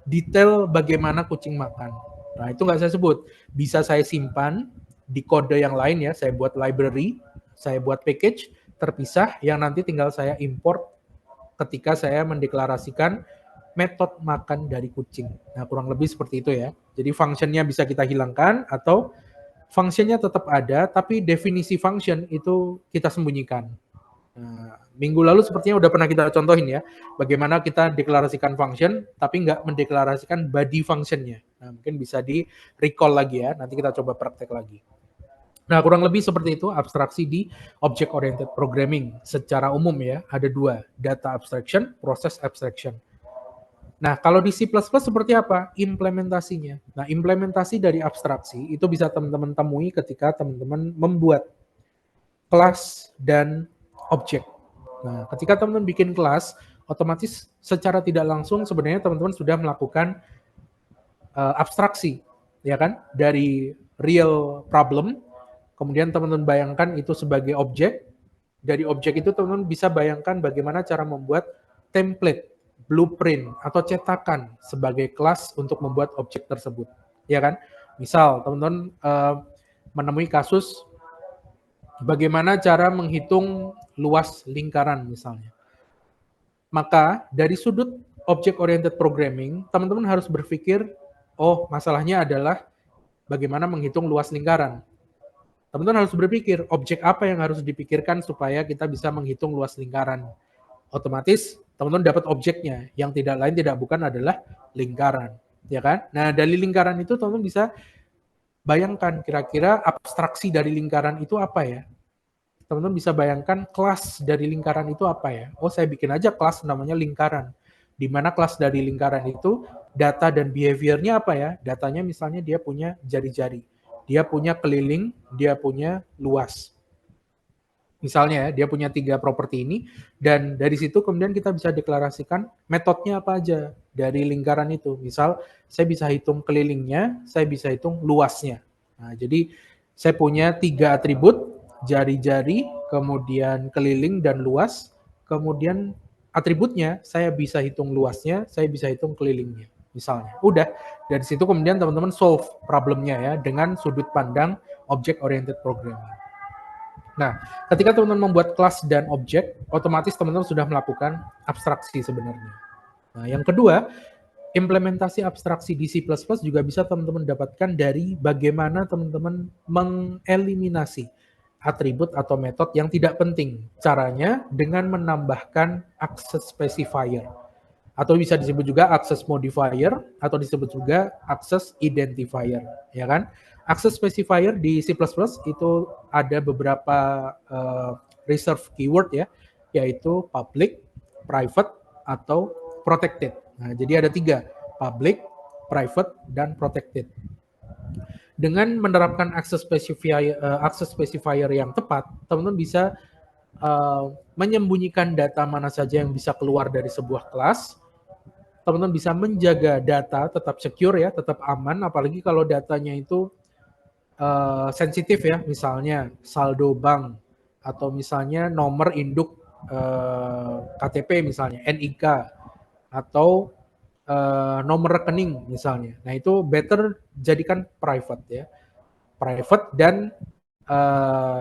detail bagaimana kucing makan. Nah, itu nggak saya sebut. Bisa saya simpan di kode yang lain ya, saya buat library, saya buat package terpisah yang nanti tinggal saya import ketika saya mendeklarasikan metode makan dari kucing. Nah, kurang lebih seperti itu ya. Jadi fungsinya bisa kita hilangkan atau fungsinya tetap ada, tapi definisi function itu kita sembunyikan. Nah, minggu lalu sepertinya udah pernah kita contohin ya, bagaimana kita deklarasikan function, tapi nggak mendeklarasikan body functionnya. Nah, mungkin bisa di recall lagi ya, nanti kita coba praktek lagi. Nah, kurang lebih seperti itu abstraksi di Object Oriented Programming. Secara umum ya, ada dua, data abstraction, process abstraction. Nah, kalau di C++ seperti apa? Implementasinya. Nah, implementasi dari abstraksi itu bisa teman-teman temui ketika teman-teman membuat kelas dan objek. Nah, ketika teman-teman bikin kelas, otomatis secara tidak langsung sebenarnya teman-teman sudah melakukan abstraksi, ya kan? Dari real problem, kemudian teman-teman bayangkan itu sebagai objek. Dari objek itu teman-teman bisa bayangkan bagaimana cara membuat template, blueprint, atau cetakan sebagai kelas untuk membuat objek tersebut, ya kan? Misal, teman-teman menemui kasus bagaimana cara menghitung luas lingkaran misalnya. Maka dari sudut object oriented programming, teman-teman harus berpikir, oh masalahnya adalah bagaimana menghitung luas lingkaran. Teman-teman harus berpikir, objek apa yang harus dipikirkan supaya kita bisa menghitung luas lingkaran. Otomatis teman-teman dapat objeknya, yang tidak lain tidak bukan adalah lingkaran, ya kan? Nah, dari lingkaran itu teman-teman bisa bayangkan kira-kira abstraksi dari lingkaran itu apa ya? Teman-teman bisa bayangkan kelas dari lingkaran itu apa ya? Oh, saya bikin aja kelas namanya lingkaran. Di mana kelas dari lingkaran itu data dan behaviornya apa ya? Datanya misalnya dia punya jari-jari, dia punya keliling, dia punya luas. Misalnya ya, dia punya 3 properti ini, dan dari situ kemudian kita bisa deklarasikan metodenya apa aja dari lingkaran itu. Misal, saya bisa hitung kelilingnya, saya bisa hitung luasnya. Nah, jadi saya punya 3 atribut, jari-jari, kemudian keliling dan luas, kemudian atributnya saya bisa hitung luasnya, saya bisa hitung kelilingnya. Misalnya, udah dari situ kemudian teman-teman solve problemnya ya dengan sudut pandang object oriented programming. Nah, ketika teman-teman membuat kelas dan objek, otomatis teman-teman sudah melakukan abstraksi sebenarnya. Nah, yang kedua, implementasi abstraksi di C++ juga bisa teman-teman dapatkan dari bagaimana teman-teman mengeliminasi atribut atau metode yang tidak penting. Caranya dengan menambahkan access specifier. Atau bisa disebut juga access modifier, atau disebut juga access identifier. Ya kan? Access specifier di C++ itu ada beberapa reserve keyword ya, yaitu public, private, atau protected. Nah, jadi ada 3, public, private, dan protected. Dengan menerapkan access specifier yang tepat, teman-teman bisa menyembunyikan data mana saja yang bisa keluar dari sebuah kelas. Teman-teman bisa menjaga data tetap secure ya, tetap aman, apalagi kalau datanya itu sensitif ya, misalnya saldo bank atau misalnya nomor induk KTP misalnya, NIK atau nomor rekening misalnya. Nah itu better jadikan private ya, private dan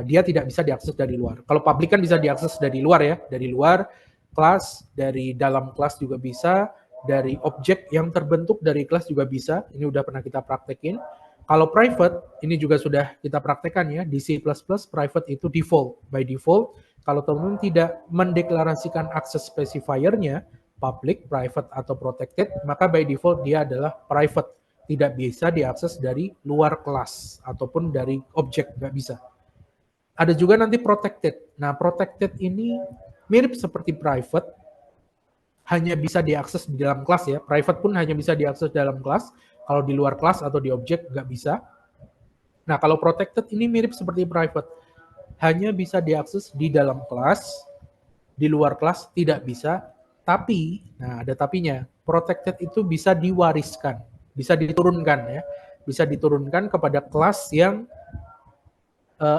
dia tidak bisa diakses dari luar. Kalau public kan bisa diakses dari luar ya, dari luar kelas, dari dalam kelas juga bisa, dari objek yang terbentuk dari kelas juga bisa. Ini udah pernah kita praktekin. Kalau private, ini juga sudah kita praktekkan ya, di C++ private itu default. By default, kalau teman-teman tidak mendeklarasikan akses specifier-nya, public, private, atau protected, maka by default dia adalah private. Tidak bisa diakses dari luar kelas ataupun dari objek, nggak bisa. Ada juga nanti protected. Nah, protected ini mirip seperti private, hanya bisa diakses di dalam kelas ya. Private pun hanya bisa diakses dalam kelas. Kalau di luar kelas atau di objek nggak bisa. Nah, kalau protected ini mirip seperti private, hanya bisa diakses di dalam kelas, di luar kelas tidak bisa. Tapi, nah ada tapinya, protected itu bisa diwariskan. Bisa diturunkan ya, bisa diturunkan kepada kelas yang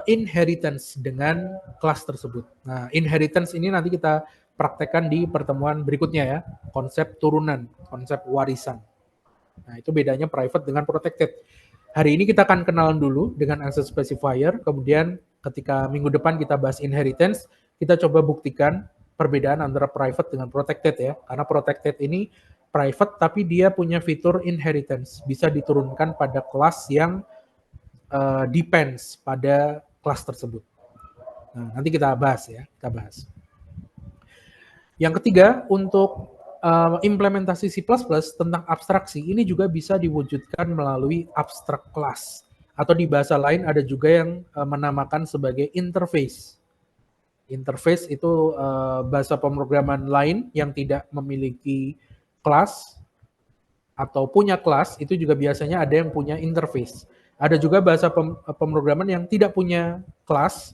inheritance dengan kelas tersebut. Nah, inheritance ini nanti kita praktekkan di pertemuan berikutnya ya, konsep turunan, konsep warisan. Nah, itu bedanya private dengan protected. Hari ini kita akan kenalan dulu dengan access specifier, kemudian ketika minggu depan kita bahas inheritance, kita coba buktikan perbedaan antara private dengan protected ya, karena protected ini private tapi dia punya fitur inheritance, bisa diturunkan pada kelas yang depends pada kelas tersebut. Nah, nanti kita bahas ya, kita bahas. Yang ketiga, untuk implementasi C++ tentang abstraksi, ini juga bisa diwujudkan melalui abstract class. Atau di bahasa lain ada juga yang menamakan sebagai interface. Interface itu bahasa pemrograman lain yang tidak memiliki kelas atau punya kelas, itu juga biasanya ada yang punya interface. Ada juga bahasa pemrograman yang tidak punya kelas,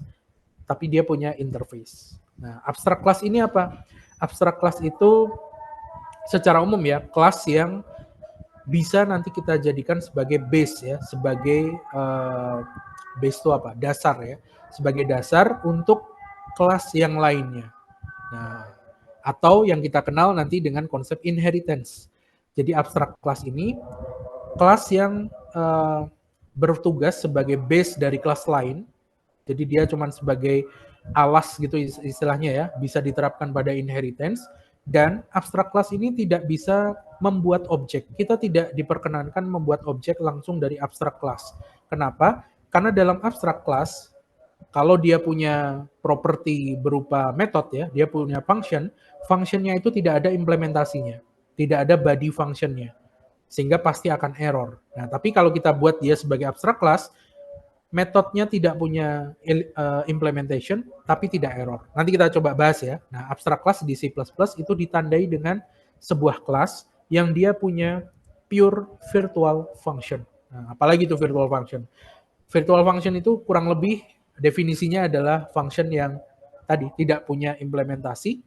tapi dia punya interface. Nah, abstract class ini apa? Abstract class itu secara umum ya, kelas yang bisa nanti kita jadikan sebagai base ya, sebagai base itu apa? Dasar ya, sebagai dasar untuk kelas yang lainnya. Nah, atau yang kita kenal nanti dengan konsep inheritance. Jadi abstract class ini kelas yang bertugas sebagai base dari kelas lain. Jadi dia cuma sebagai alas gitu istilahnya ya, bisa diterapkan pada inheritance. Dan abstract class ini tidak bisa membuat objek. Kita tidak diperkenankan membuat objek langsung dari abstract class. Kenapa? Karena dalam abstract class, kalau dia punya properti berupa method ya, dia punya function, functionnya itu tidak ada implementasinya. Tidak ada body functionnya. Sehingga pasti akan error. Nah, tapi kalau kita buat dia sebagai abstract class, metodenya tidak punya implementation, tapi tidak error. Nanti kita coba bahas ya. Nah, abstract class di C++ itu ditandai dengan sebuah kelas yang dia punya pure virtual function. Nah, apalagi itu virtual function? Virtual function itu kurang lebih definisinya adalah function yang tadi tidak punya implementasi,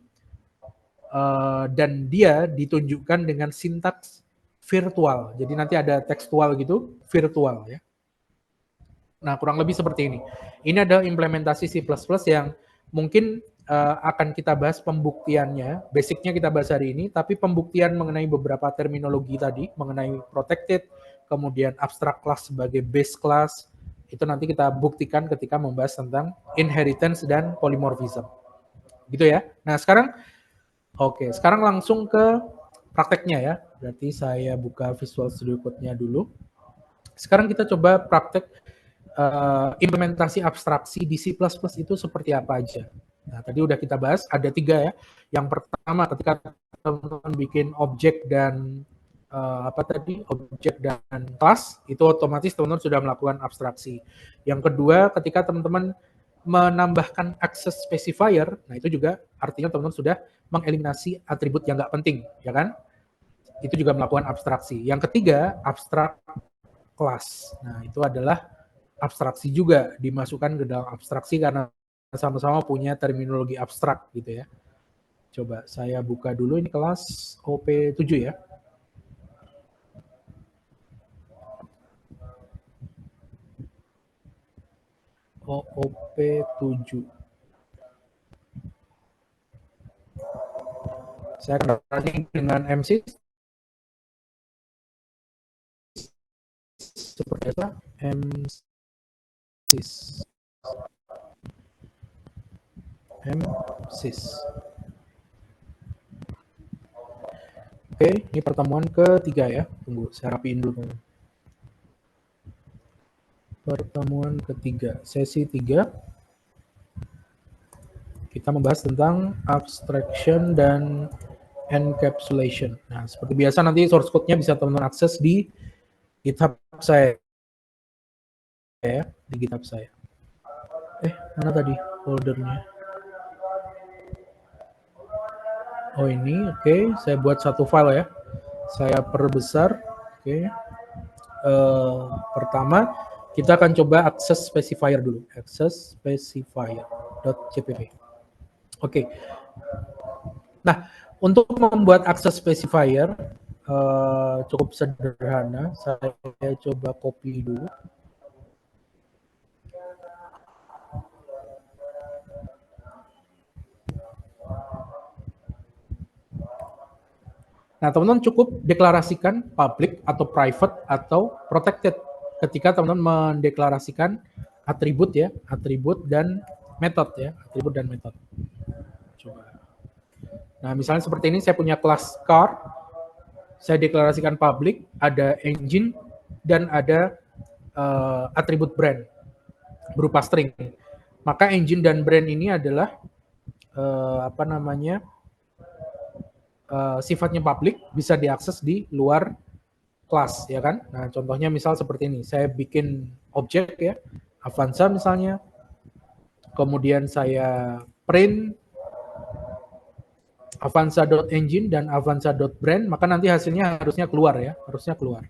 dan dia ditunjukkan dengan sintaks virtual. Jadi nanti ada tekstual gitu, virtual ya. Nah, kurang lebih seperti ini. Ini adalah implementasi C++ yang mungkin akan kita bahas pembuktiannya. Basicnya kita bahas hari ini, tapi pembuktian mengenai beberapa terminologi tadi, mengenai protected, kemudian abstract class sebagai base class, itu nanti kita buktikan ketika membahas tentang inheritance dan polymorphism. Gitu ya. Nah, sekarang langsung ke prakteknya ya. Berarti saya buka Visual Studio Code-nya dulu. Sekarang kita coba praktek implementasi abstraksi di C++ itu seperti apa aja. Nah, tadi udah kita bahas, ada 3 ya. Yang pertama, ketika teman-teman bikin objek dan objek dan kelas, itu otomatis teman-teman sudah melakukan abstraksi. Yang kedua, ketika teman-teman menambahkan access specifier, nah itu juga artinya teman-teman sudah mengeliminasi atribut yang nggak penting, ya kan? Itu juga melakukan abstraksi. Yang ketiga, abstract class. Nah, itu adalah abstraksi juga, dimasukkan ke dalam abstraksi karena sama-sama punya terminologi abstrak gitu ya. Coba saya buka dulu ini kelas OP7 ya. OOP7. Saya akan running dengan MC seperti apa? MSys. Oke, ini pertemuan ketiga ya. Tunggu, saya rapiin dulu. Pertemuan ketiga, sesi 3. Kita membahas tentang abstraction dan encapsulation. Nah, seperti biasa nanti source code-nya bisa teman-teman akses di GitHub saya. Ya, di GitHub saya. Mana tadi foldernya? Oh ini, oke. Saya buat satu file ya. Saya perbesar. Oke. Pertama, kita akan coba access specifier dulu. Access specifier.cpp. Oke. Nah, untuk membuat access specifier cukup sederhana. Saya coba copy dulu. Nah, teman-teman cukup deklarasikan public atau private atau protected ketika teman-teman mendeklarasikan atribut ya, atribut dan metode ya, atribut dan metode. Coba. Nah, misalnya seperti ini saya punya kelas car, saya deklarasikan public, ada engine dan ada atribut brand berupa string. Maka engine dan brand ini adalah sifatnya public, bisa diakses di luar kelas, ya kan? Nah, contohnya misal seperti ini, saya bikin objek ya, Avanza misalnya, kemudian saya print Avanza.engine dan Avanza.brand, maka nanti hasilnya harusnya keluar ya, harusnya keluar.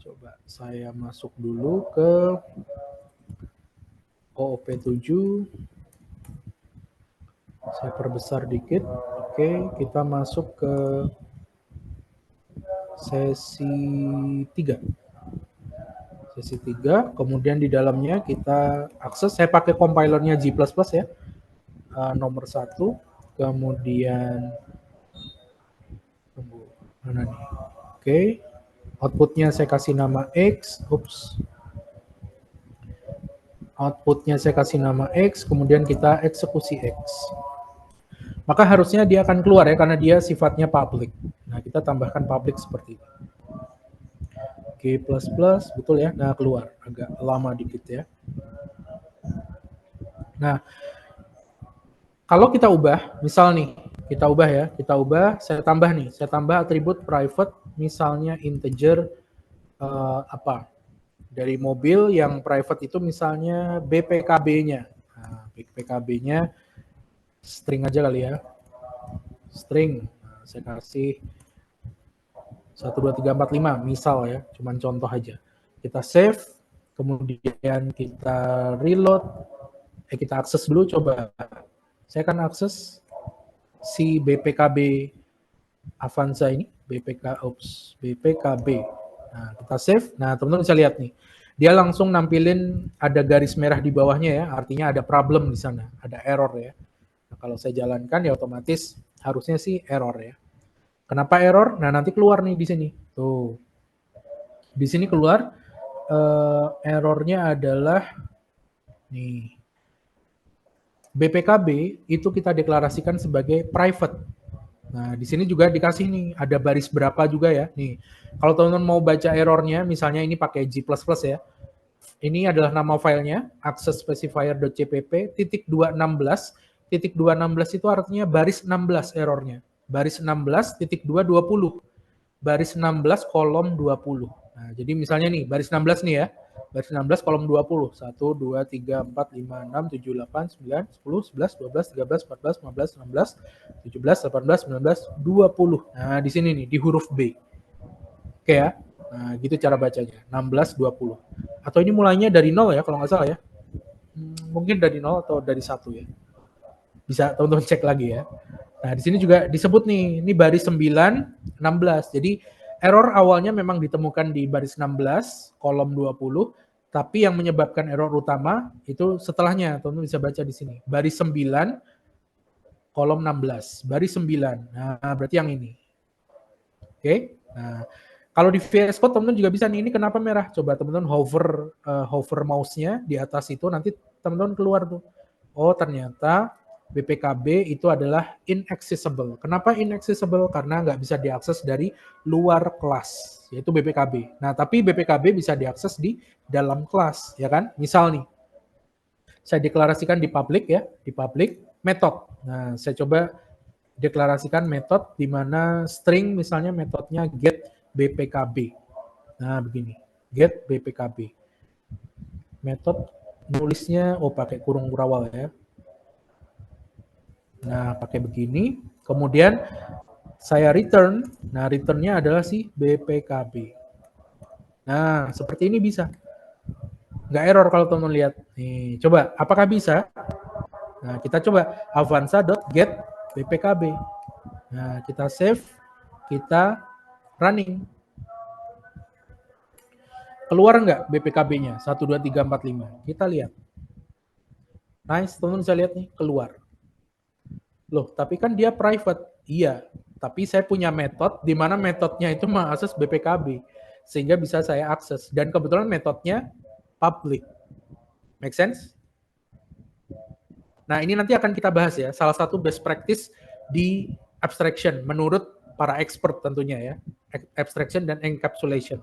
Coba saya masuk dulu ke OOP7. Saya perbesar dikit. Oke, kita masuk ke sesi 3. Sesi 3, kemudian di dalamnya kita akses, saya pakai compilernya G++ ya. Nomor 1, kemudian tunggu, mana nih? Oke. Outputnya saya kasih nama X. Outputnya saya kasih nama X, kemudian kita eksekusi X. Maka harusnya dia akan keluar ya, karena dia sifatnya public. Nah, kita tambahkan public seperti ini. G++, betul ya? Nah, keluar. Agak lama dikit ya. Nah, kalau kita ubah, misal nih, kita ubah, saya tambah atribut private, misalnya integer, dari mobil yang private itu misalnya BPKB-nya. Nah, BPKB-nya string aja kali ya. String. Nah, saya kasih 1, 2, 3, 4, 5 misal ya. Cuman contoh aja. Kita save. Kemudian kita reload. Kita akses dulu coba. Saya akan akses si BPKB Avanza ini. BPKB. Nah, kita save. Nah, teman-teman bisa lihat nih. Dia langsung nampilin ada garis merah di bawahnya ya. Artinya ada problem di sana. Ada error ya. Nah, kalau saya jalankan ya otomatis harusnya sih error ya. Kenapa error? Nah, nanti keluar nih di sini. Tuh. Di sini keluar errornya adalah nih. BPKB itu kita deklarasikan sebagai private. Nah, di sini juga dikasih nih, ada baris berapa juga ya. Nih, kalau teman-teman mau baca errornya, misalnya ini pakai G++ ya. Ini adalah nama filenya, access specifier.cpp, .216. .216 itu artinya baris 16 errornya. Baris 16, .220. Baris 16, kolom 20. Nah, jadi misalnya nih, baris 16 nih ya. Baris 16, kolom 20. 1, 2, 3, 4, 5, 6, 7, 8, 9, 10, 11, 12, 13, 14, 15, 16, 17, 18, 19, 20. Nah, di sini nih, di huruf B. Oke ya. Nah, gitu cara bacanya. 16, 20. Atau ini mulainya dari 0 ya, kalau nggak salah ya. Mungkin dari 0 atau dari 1 ya. Bisa teman-teman cek lagi ya. Nah, di sini juga disebut nih, ini baris 9, 16. Jadi, error awalnya memang ditemukan di baris 16, kolom 20, Tapi yang menyebabkan error utama itu setelahnya, teman-teman bisa baca di sini. Baris 9, kolom 16. Baris 9. Nah, berarti yang ini. Oke. Nah, kalau di VS Code teman-teman juga bisa nih, ini kenapa merah? Coba teman-teman hover mouse-nya di atas itu, nanti teman-teman keluar tuh. Oh, ternyata BPKB itu adalah inaccessible. Kenapa inaccessible? Karena nggak bisa diakses dari luar kelas, yaitu BPKB. Nah, tapi BPKB bisa diakses di dalam kelas, ya kan? Misal nih, saya deklarasikan di public ya, di public method. Nah, saya coba deklarasikan method di mana string misalnya metodnya get BPKB. Nah, begini, get BPKB. Metode nulisnya, pakai kurung kurawal ya. Nah, pakai begini. Kemudian saya return. Nah, returnnya adalah si BPKB. Nah, seperti ini bisa. Nggak error kalau teman-teman lihat. Nih, coba, apakah bisa? Nah, kita coba avanza.get BPKB. Nah, kita save, kita running. Keluar nggak BPKB-nya? 1, 2, 3, 4, 5. Kita lihat. Nice, teman-teman bisa lihat nih, keluar. Loh, tapi kan dia private. Iya, tapi saya punya metode di mana metodenya itu mengakses BPKB. Sehingga bisa saya akses. Dan kebetulan metodenya public. Make sense? Nah, ini nanti akan kita bahas ya. Salah satu best practice di abstraction menurut para expert tentunya ya. Abstraction dan encapsulation.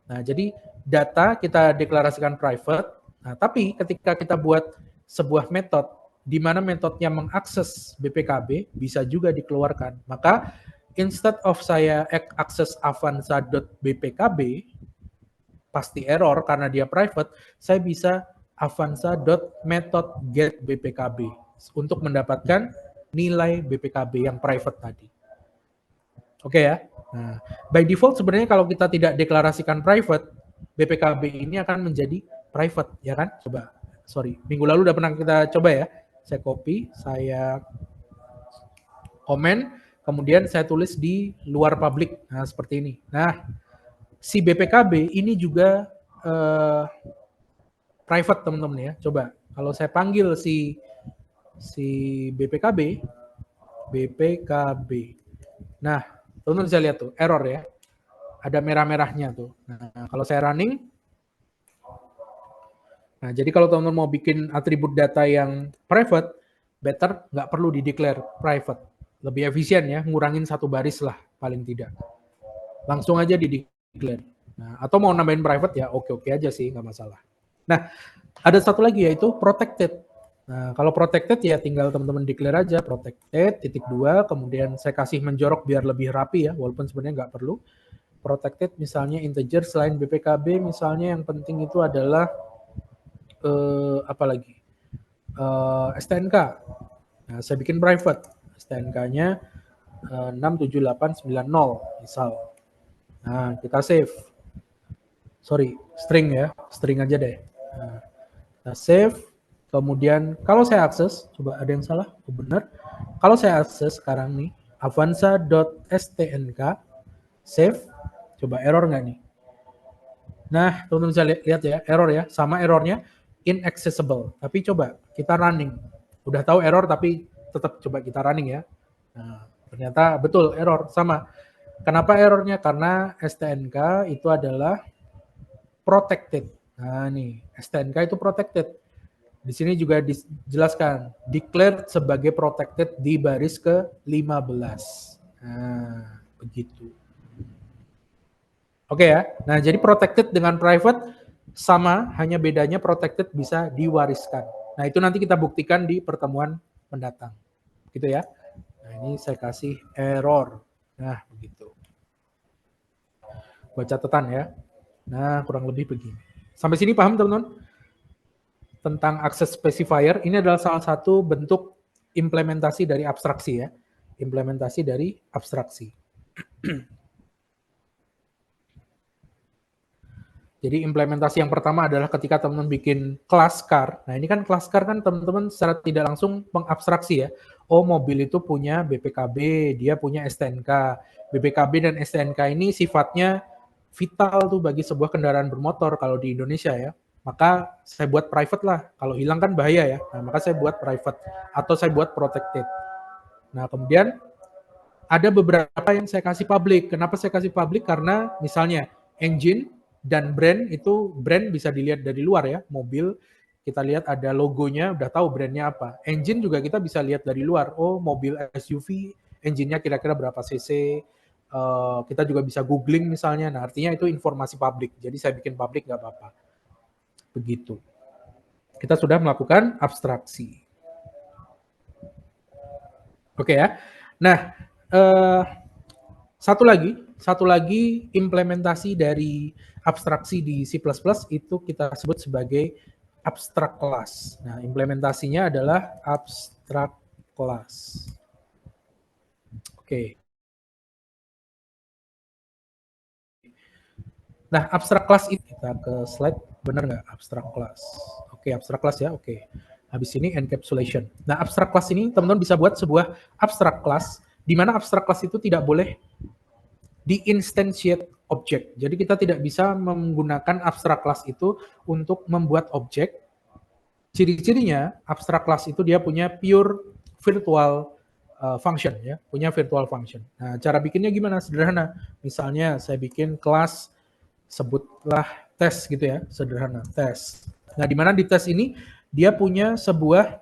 Nah, jadi data kita deklarasikan private. Nah, tapi ketika kita buat sebuah metode di mana metodenya mengakses BPKB, bisa juga dikeluarkan. Maka instead of saya akses avanza.bpkb, pasti error karena dia private, saya bisa avanza.methodGetBPKB untuk mendapatkan nilai BPKB yang private tadi. Oke ya. Nah, by default sebenarnya kalau kita tidak deklarasikan private, BPKB ini akan menjadi private, ya kan? Coba, sorry, minggu lalu udah pernah kita coba ya. Saya copy, saya komen, kemudian saya tulis di luar public. Nah, seperti ini. Nah, si BPKB ini juga private, teman-teman ya. Coba, kalau saya panggil si BPKB. Nah, teman-teman bisa lihat tuh, error ya. Ada merah-merahnya tuh. Nah, kalau saya running, nah jadi kalau teman-teman mau bikin atribut data yang private, better nggak perlu di-declare private. Lebih efisien ya, ngurangin satu baris lah paling tidak. Langsung aja di-declare. Nah, atau mau nambahin private ya oke-oke aja sih, nggak masalah. Nah, ada satu lagi yaitu protected. Nah, kalau protected ya tinggal teman-teman declare aja protected, ;2, kemudian saya kasih menjorok biar lebih rapi ya, walaupun sebenarnya nggak perlu. Protected misalnya integer selain BPKB, misalnya yang penting itu adalah apa lagi? STNK. Nah, saya bikin private. STNK-nya 67890 misal. Nah, kita save. Sorry, string ya, string aja deh. Nah, kita save. Kemudian kalau saya akses, coba ada yang salah? Oh, benar. Kalau saya akses sekarang nih, avanza.stnk, save. Coba error nggak nih? Nah, teman-teman bisa lihat ya, error ya. Sama errornya inaccessible. Tapi coba kita running. Udah tahu error tapi tetap coba kita running ya. Nah, ternyata betul error sama. Kenapa errornya? Karena STNK itu adalah protected. Nah, nih, STNK itu protected. Di sini juga dijelaskan declared sebagai protected di baris ke-15. Nah, begitu. Oke ya. Nah, jadi protected dengan private sama, hanya bedanya protected bisa diwariskan. Nah, itu nanti kita buktikan di pertemuan mendatang. Gitu ya. Nah, ini saya kasih error. Nah, begitu. Buat catatan ya. Nah, kurang lebih begini. Sampai sini paham, teman-teman? Tentang access specifier, ini adalah salah satu bentuk implementasi dari abstraksi ya. Implementasi dari abstraksi. Jadi implementasi yang pertama adalah ketika teman-teman bikin class car. Nah, ini kan class car kan teman-teman secara tidak langsung mengabstraksi ya. Oh, mobil itu punya BPKB, dia punya STNK. BPKB dan STNK ini sifatnya vital tuh bagi sebuah kendaraan bermotor kalau di Indonesia ya. Maka saya buat private lah. Kalau hilang kan bahaya ya. Nah, maka saya buat private atau saya buat protected. Nah, kemudian ada beberapa yang saya kasih public. Kenapa saya kasih public? Karena misalnya engine dan brand itu, brand bisa dilihat dari luar ya. Mobil kita lihat ada logonya, udah tahu brandnya apa. Engine juga kita bisa lihat dari luar. Oh, mobil SUV, engine-nya kira-kira berapa cc. Kita juga bisa googling misalnya. Nah, artinya itu informasi publik. Jadi saya bikin publik nggak apa-apa. Begitu. Kita sudah melakukan abstraksi. Oke ya. Nah, satu lagi implementasi dari abstraksi di C++ itu kita sebut sebagai abstract class. Nah, implementasinya adalah abstract class. Oke. Nah, abstract class itu kita ke slide, benar nggak abstract class? Oke, abstract class ya, oke. Habis ini encapsulation. Nah, abstract class ini teman-teman bisa buat sebuah abstract class di mana abstract class itu tidak boleh di-instantiate object. Jadi kita tidak bisa menggunakan abstract class itu untuk membuat objek. Ciri-cirinya abstract class itu dia punya pure virtual function ya, punya virtual function. Nah, cara bikinnya gimana? Sederhana. Misalnya saya bikin kelas sebutlah tes gitu ya, sederhana, tes. Nah, di mana di tes ini dia punya sebuah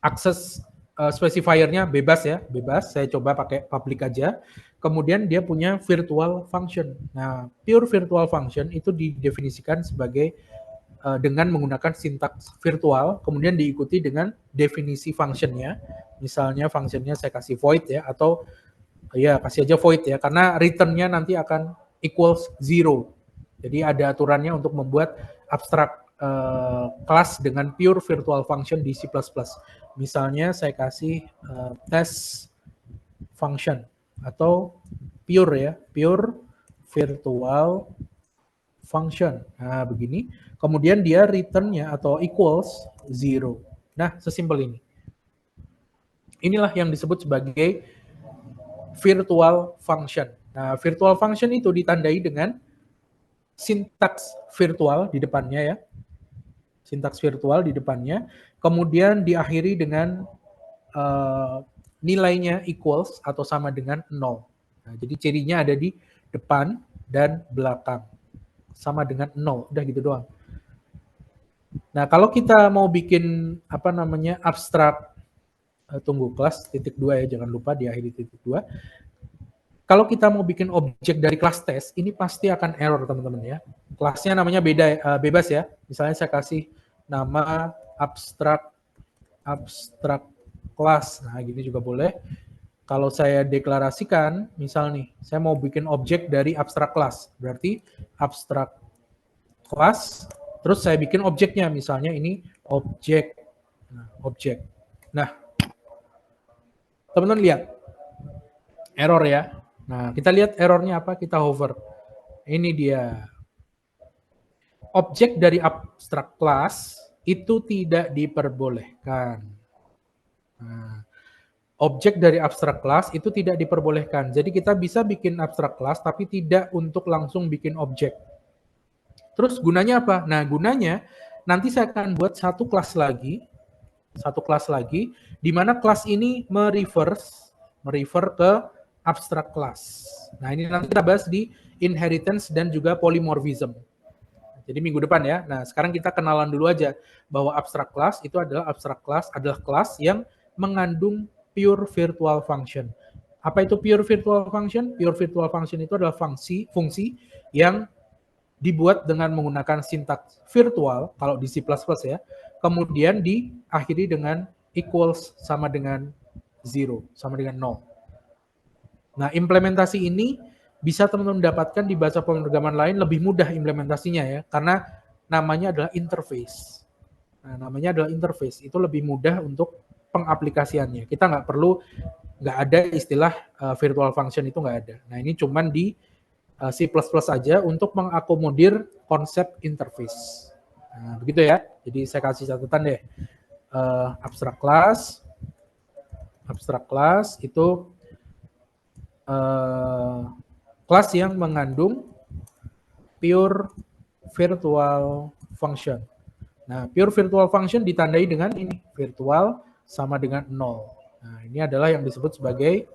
akses specifier-nya bebas ya, bebas. Saya coba pakai public aja. Kemudian dia punya virtual function. Nah, pure virtual function itu didefinisikan sebagai dengan menggunakan sintaks virtual, kemudian diikuti dengan definisi functionnya. Misalnya functionnya saya kasih void ya, atau ya kasih aja void ya, karena return-nya nanti akan equals 0. Jadi ada aturannya untuk membuat abstrak kelas dengan pure virtual function di C++. Misalnya saya kasih test function atau pure ya, pure virtual function. Nah, begini. Kemudian dia return-nya atau equals 0. Nah, sesimpel ini. Inilah yang disebut sebagai virtual function. Nah, virtual function itu ditandai dengan sintaks virtual di depannya ya. Sintaks virtual di depannya. Kemudian diakhiri dengan nilainya equals atau sama dengan 0. Nah, jadi cirinya ada di depan dan belakang. Sama dengan 0. Udah gitu doang. Nah, kalau kita mau bikin apa namanya abstrak, tunggu kelas titik 2 ya, jangan lupa diakhiri titik 2. Kalau kita mau bikin objek dari kelas tes, ini pasti akan error teman-teman ya. Kelasnya namanya beda, bebas ya. Misalnya saya kasih nama abstrak kelas. Nah, gini juga boleh. Kalau saya deklarasikan, misal nih, saya mau bikin objek dari abstrak kelas. Berarti abstrak kelas, terus saya bikin objeknya. Misalnya ini objek. Nah, objek. Nah, teman-teman lihat. Error ya. Nah, kita lihat errornya apa, kita hover. Ini dia. Objek dari abstrak kelas itu tidak diperbolehkan. Nah, objek dari abstrak kelas itu tidak diperbolehkan. Jadi kita bisa bikin abstrak kelas tapi tidak untuk langsung bikin objek. Terus gunanya apa? Nah, gunanya nanti saya akan buat satu kelas lagi di mana kelas ini merefer ke abstrak kelas. Nah, ini nanti kita bahas di inheritance dan juga polymorphism. Jadi minggu depan ya. Nah, sekarang kita kenalan dulu aja bahwa abstrak kelas itu adalah kelas yang mengandung pure virtual function. Apa itu pure virtual function? Pure virtual function itu adalah fungsi yang dibuat dengan menggunakan sintaks virtual kalau di C++ ya. Kemudian diakhiri dengan equals sama dengan 0, sama dengan 0. Nah, implementasi ini bisa teman-teman dapatkan di bahasa pemrograman lain lebih mudah implementasinya ya, karena namanya adalah interface. Nah, namanya adalah interface, itu lebih mudah untuk pengaplikasiannya. Kita nggak ada istilah virtual function, itu nggak ada. Nah, ini cuman di C++ aja untuk mengakomodir konsep interface. Nah, begitu ya. Jadi saya kasih catatan deh. Abstrak class itu kelas yang mengandung pure virtual function. Nah, pure virtual function ditandai dengan ini, virtual sama dengan 0. Nah, ini adalah yang disebut sebagai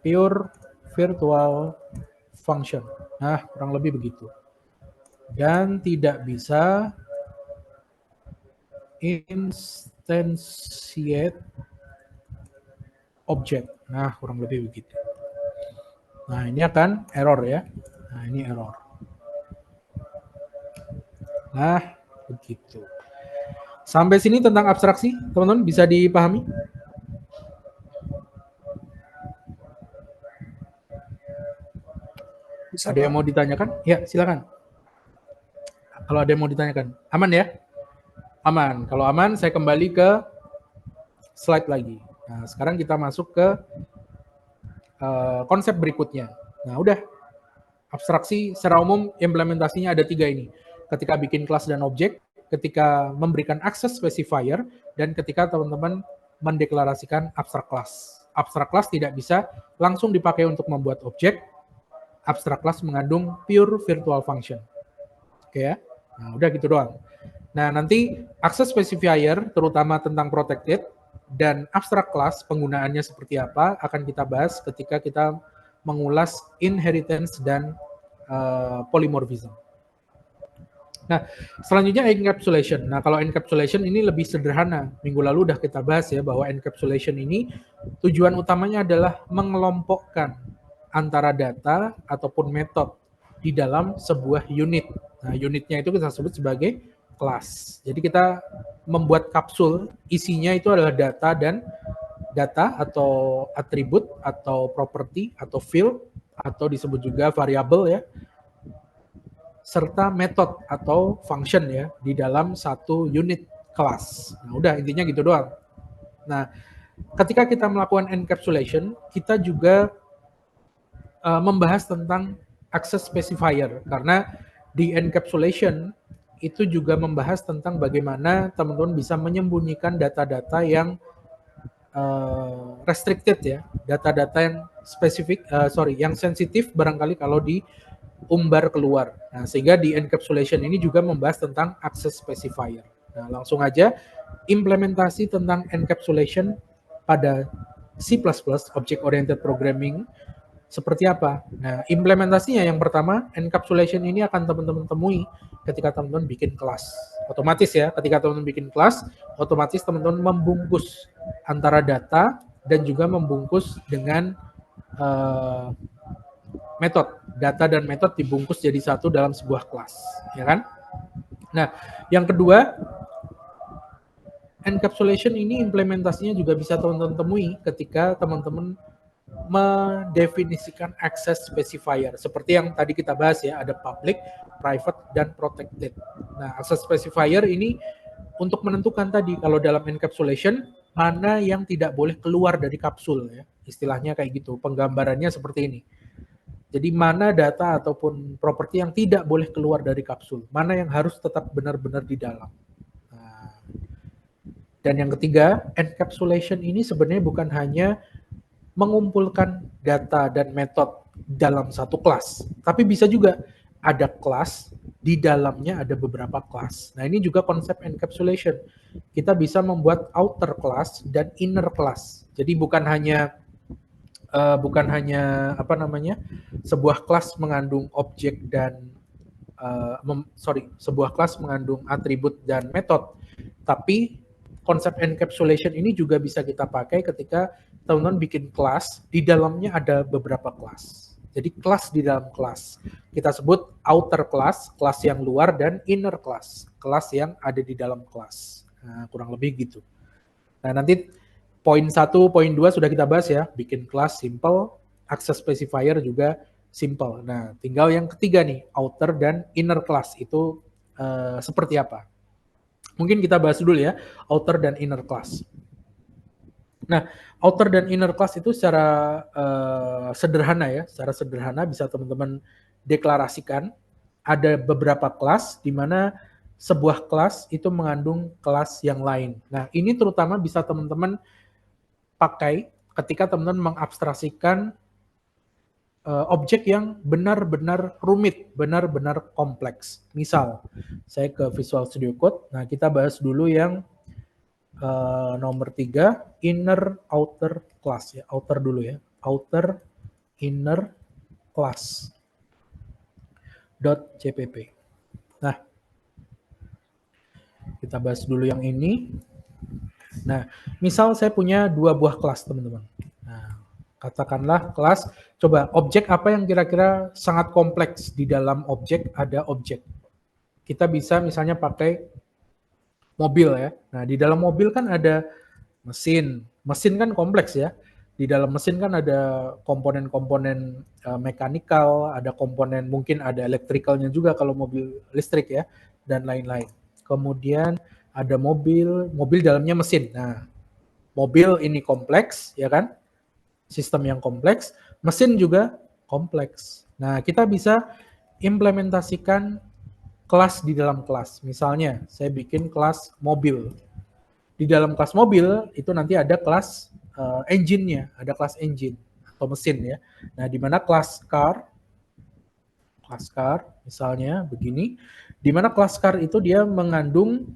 pure virtual function. Nah, kurang lebih begitu. Dan tidak bisa instantiate object. Nah, kurang lebih begitu. Nah, ini akan error ya. Nah, ini error. Nah, begitu. Sampai sini tentang abstraksi, teman-teman bisa dipahami? Bisa, Ada yang Pak. mau ditanyakan? Ya, silakan. Kalau ada yang mau ditanyakan. Aman ya? Aman. Kalau aman, saya kembali ke slide lagi. Nah, sekarang kita masuk ke konsep berikutnya. Nah, udah. Abstraksi secara umum implementasinya ada 3 ini. Ketika bikin kelas dan objek, ketika memberikan access specifier, dan ketika teman-teman mendeklarasikan abstrak class. Abstrak class tidak bisa langsung dipakai untuk membuat objek. Abstrak class mengandung pure virtual function. Oke ya? Nah, udah gitu doang. Nah, nanti access specifier, terutama tentang protected, dan abstrak class, penggunaannya seperti apa, akan kita bahas ketika kita mengulas inheritance dan polymorphism. Nah, selanjutnya encapsulation. Nah, kalau encapsulation ini lebih sederhana. Minggu lalu udah kita bahas ya, bahwa encapsulation ini tujuan utamanya adalah mengelompokkan antara data ataupun metode di dalam sebuah unit. Nah, unitnya itu kita sebut sebagai kelas. Jadi kita membuat kapsul, isinya itu adalah data dan data atau atribut atau property atau field atau disebut juga variabel ya, serta metode atau function ya di dalam satu unit kelas. Nah, udah intinya gitu doang. Nah, ketika kita melakukan encapsulation, kita juga membahas tentang access specifier karena di encapsulation itu juga membahas tentang bagaimana teman-teman bisa menyembunyikan data-data yang restricted ya, data-data yang spesifik, yang sensitif barangkali kalau diumbar keluar. Nah, sehingga di encapsulation ini juga membahas tentang access specifier. Nah, langsung aja implementasi tentang encapsulation pada C++, Object Oriented Programming, seperti apa? Nah, implementasinya yang pertama, encapsulation ini akan teman-teman temui ketika teman-teman bikin kelas. Otomatis ya, ketika teman-teman bikin kelas, otomatis teman-teman membungkus antara data dan juga membungkus dengan metode. Data dan metode dibungkus jadi satu dalam sebuah kelas, ya kan? Nah, yang kedua, encapsulation ini implementasinya juga bisa teman-teman temui ketika teman-teman mendefinisikan access specifier. Seperti yang tadi kita bahas ya, ada public, private, dan protected. Nah, access specifier ini untuk menentukan tadi kalau dalam encapsulation, mana yang tidak boleh keluar dari kapsul ya. Istilahnya kayak gitu, penggambarannya seperti ini. Jadi mana data ataupun properti yang tidak boleh keluar dari kapsul, mana yang harus tetap benar-benar di dalam. Nah, dan yang ketiga, encapsulation ini sebenarnya bukan hanya mengumpulkan data dan metode dalam satu kelas, tapi bisa juga ada kelas, di dalamnya ada beberapa kelas. Nah, ini juga konsep encapsulation. Kita bisa membuat outer class dan inner class. Jadi bukan hanya sebuah kelas mengandung objek dan sebuah kelas mengandung atribut dan metode, tapi konsep encapsulation ini juga bisa kita pakai ketika teman-teman bikin kelas, di dalamnya ada beberapa kelas. Jadi kelas di dalam kelas. Kita sebut outer class, kelas yang luar, dan inner class, kelas yang ada di dalam kelas. Nah, kurang lebih gitu. Nah, nanti poin 1, poin 2 sudah kita bahas ya. Bikin kelas simple, access specifier juga simple. Nah, tinggal yang ketiga nih, outer dan inner class itu seperti apa? Mungkin kita bahas dulu ya, outer dan inner class. Nah, outer dan inner class itu secara sederhana ya, secara sederhana bisa teman-teman deklarasikan. Ada beberapa kelas di mana sebuah kelas itu mengandung kelas yang lain. Nah, ini terutama bisa teman-teman pakai ketika teman-teman mengabstraksikan objek yang benar-benar rumit, benar-benar kompleks. Misal, saya ke Visual Studio Code. Nah, kita bahas dulu yang nomor 3, inner outer class ya. Outer dulu ya. Outer inner class .cpp. Nah, kita bahas dulu yang ini. Nah, misal saya punya 2 buah kelas, teman-teman. Nah, katakanlah kelas, coba objek apa yang kira-kira sangat kompleks di dalam objek ada objek. Kita bisa misalnya pakai mobil ya. Nah, di dalam mobil kan ada mesin. Mesin kan kompleks ya. Di dalam mesin kan ada komponen-komponen mekanikal, ada komponen mungkin ada elektrikalnya juga kalau mobil listrik ya, dan lain-lain. Kemudian ada mobil dalamnya mesin. Nah, mobil ini kompleks ya kan? Sistem yang kompleks, mesin juga kompleks. Nah, kita bisa implementasikan kelas di dalam kelas. Misalnya, saya bikin kelas mobil. Di dalam kelas mobil itu nanti ada kelas engine-nya, ada kelas engine atau mesin ya. Nah, di mana kelas car misalnya begini, di mana kelas car itu dia mengandung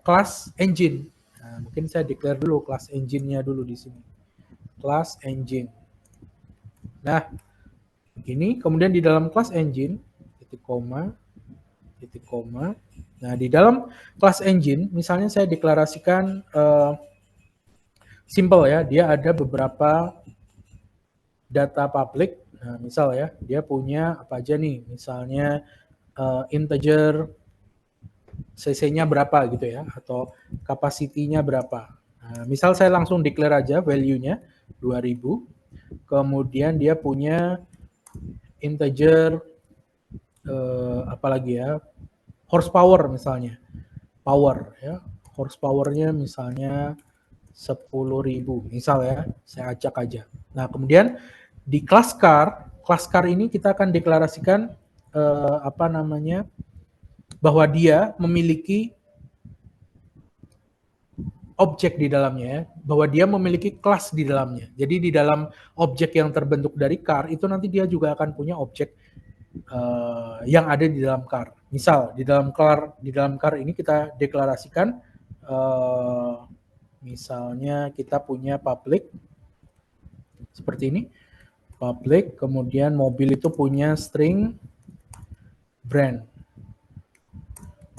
kelas engine. Nah, mungkin saya declare dulu kelas engine-nya dulu di sini. Kelas engine. Nah, begini. Kemudian di dalam kelas engine, titik koma. Nah, di dalam kelas engine, misalnya saya deklarasikan simple ya, dia ada beberapa data public. Nah, misal ya, dia punya apa aja nih, misalnya integer cc-nya berapa gitu ya, atau capacity-nya berapa. Nah, misal saya langsung declare aja value-nya 2000, kemudian dia punya integer apalagi ya, horsepower misalnya, power ya, horsepower-nya misalnya 10.000 misal ya, saya acak aja. Nah, kemudian di kelas car ini kita akan deklarasikan bahwa dia memiliki objek di dalamnya ya, bahwa dia memiliki kelas di dalamnya. Jadi di dalam objek yang terbentuk dari car itu nanti dia juga akan punya objek yang ada di dalam car. Misal di dalam car ini kita deklarasikan misalnya kita punya public seperti ini, public, kemudian mobil itu punya string brand.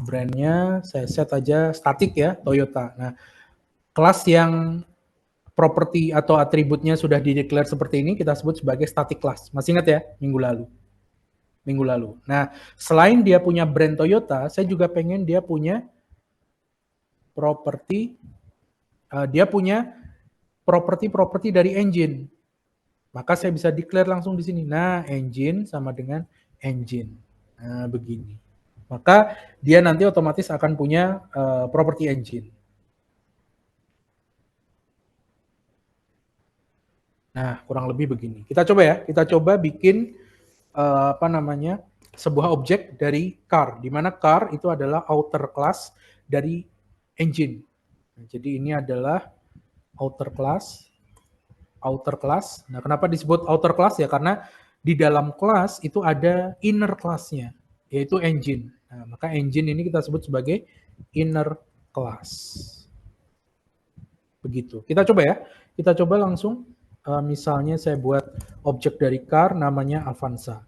Brandnya saya set aja static ya, Toyota. Nah, kelas yang properti atau atributnya sudah dideklar seperti ini kita sebut sebagai static class. Masih ingat ya minggu lalu. Nah, selain dia punya brand Toyota, saya juga pengen dia punya properti dari engine. Maka saya bisa declare langsung di sini. Nah, engine sama dengan engine. Nah, begini. Maka dia nanti otomatis akan punya properti engine. Nah, kurang lebih begini. Kita coba bikin sebuah objek dari car, di mana car itu adalah outer class dari engine. Nah, jadi ini adalah outer class. Nah, kenapa disebut outer class ya? Karena di dalam kelas itu ada inner class-nya, yaitu engine. Nah, maka engine ini kita sebut sebagai inner class. Begitu. Kita coba ya. Kita coba langsung. Misalnya saya buat objek dari car namanya Avanza.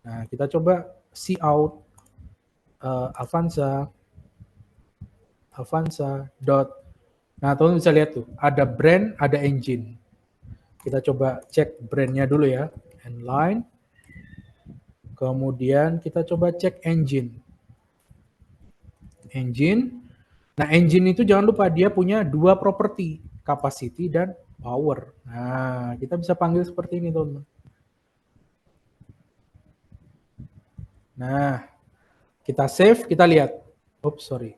Nah, kita coba cout Avanza dot. Nah, teman-teman bisa lihat tuh, ada brand, ada engine. Kita coba cek brandnya dulu ya, inline. Kemudian kita coba cek engine. Nah, engine itu jangan lupa dia punya 2 properti, capacity dan power. Nah, kita bisa panggil seperti ini, teman-teman. Nah, kita save, kita lihat. Oops, sorry.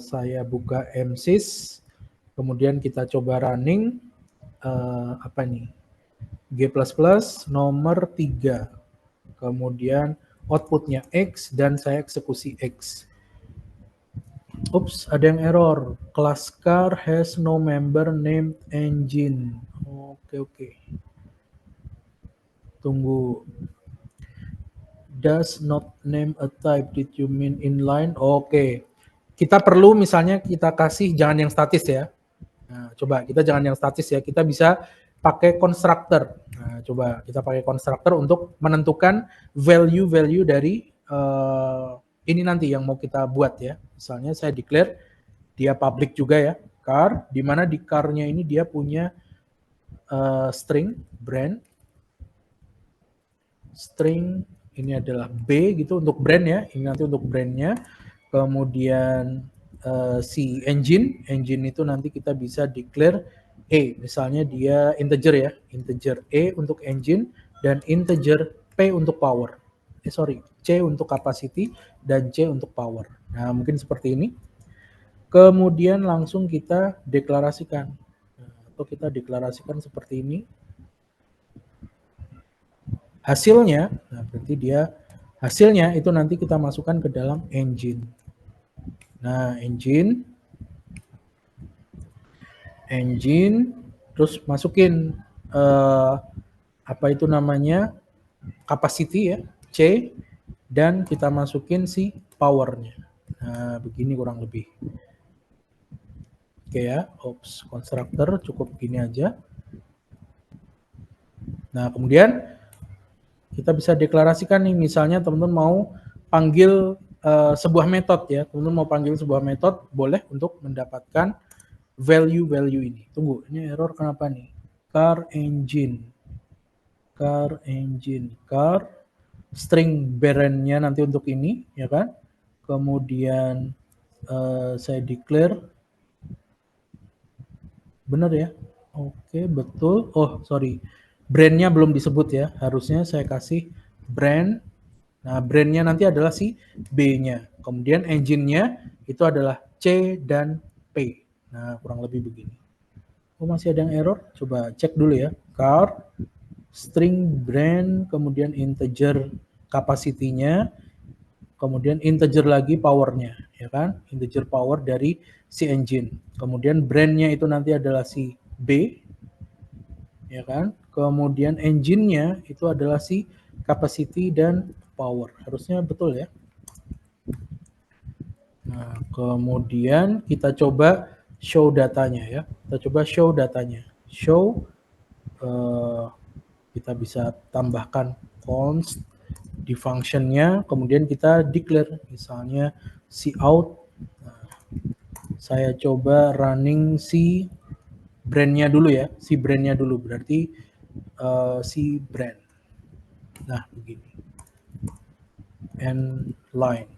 Saya buka MSys, kemudian kita coba running. G++ nomor 3. Kemudian outputnya X dan saya eksekusi X. Oops, ada yang error. Class car has no member named engine. Oke. Tunggu. Does not name a type. Did you mean inline? Oke. Kita perlu misalnya kita kasih jangan yang statis ya. Nah, coba kita jangan yang statis ya. Kita bisa pakai constructor. Nah, coba kita pakai constructor untuk menentukan value-value dari ini nanti yang mau kita buat ya. Misalnya saya declare dia public juga ya, car, di mana di car-nya ini dia punya string brand. String ini adalah B gitu untuk brand ya, ini nanti untuk brandnya. Kemudian si engine itu nanti kita bisa declare E, misalnya dia integer ya, integer E untuk engine dan integer P untuk power. C untuk capacity dan C untuk power. Nah, mungkin seperti ini. Kemudian langsung kita deklarasikan. Atau kita deklarasikan seperti ini. Hasilnya, nah berarti hasilnya itu nanti kita masukkan ke dalam engine. Nah, engine, terus masukin apa itu namanya, capacity ya, C, dan kita masukin si powernya. Nah, begini kurang lebih. Oke ya, constructor cukup begini aja. Nah, kemudian kita bisa deklarasikan nih, misalnya teman-teman mau panggil sebuah metode ya, teman-teman mau panggil sebuah metode, boleh untuk mendapatkan value-value ini. Tunggu, ini error kenapa nih? Car engine, string brand-nya nanti untuk ini, ya kan? Kemudian saya declare, benar ya? Oke, betul. Oh, sorry. Brand-nya belum disebut ya, harusnya saya kasih brand. Nah, brand-nya nanti adalah si B-nya. Kemudian engine-nya itu adalah C dan P. Nah, kurang lebih begini. Oh, masih ada yang error? Coba cek dulu ya. Car, string brand, kemudian integer capacity-nya, kemudian integer lagi power-nya, ya kan? Integer power dari si engine. Kemudian brand-nya itu nanti adalah si B, ya kan? Kemudian engine-nya itu adalah si capacity dan power. Harusnya betul ya. Nah, kemudian kita coba show datanya ya. Kita coba show datanya. Show, kita bisa tambahkan const di function-nya. Kemudian kita declare, misalnya si out. Nah, saya coba running si brand-nya dulu ya. Si brand-nya dulu, berarti si brand. Nah, begini. End line.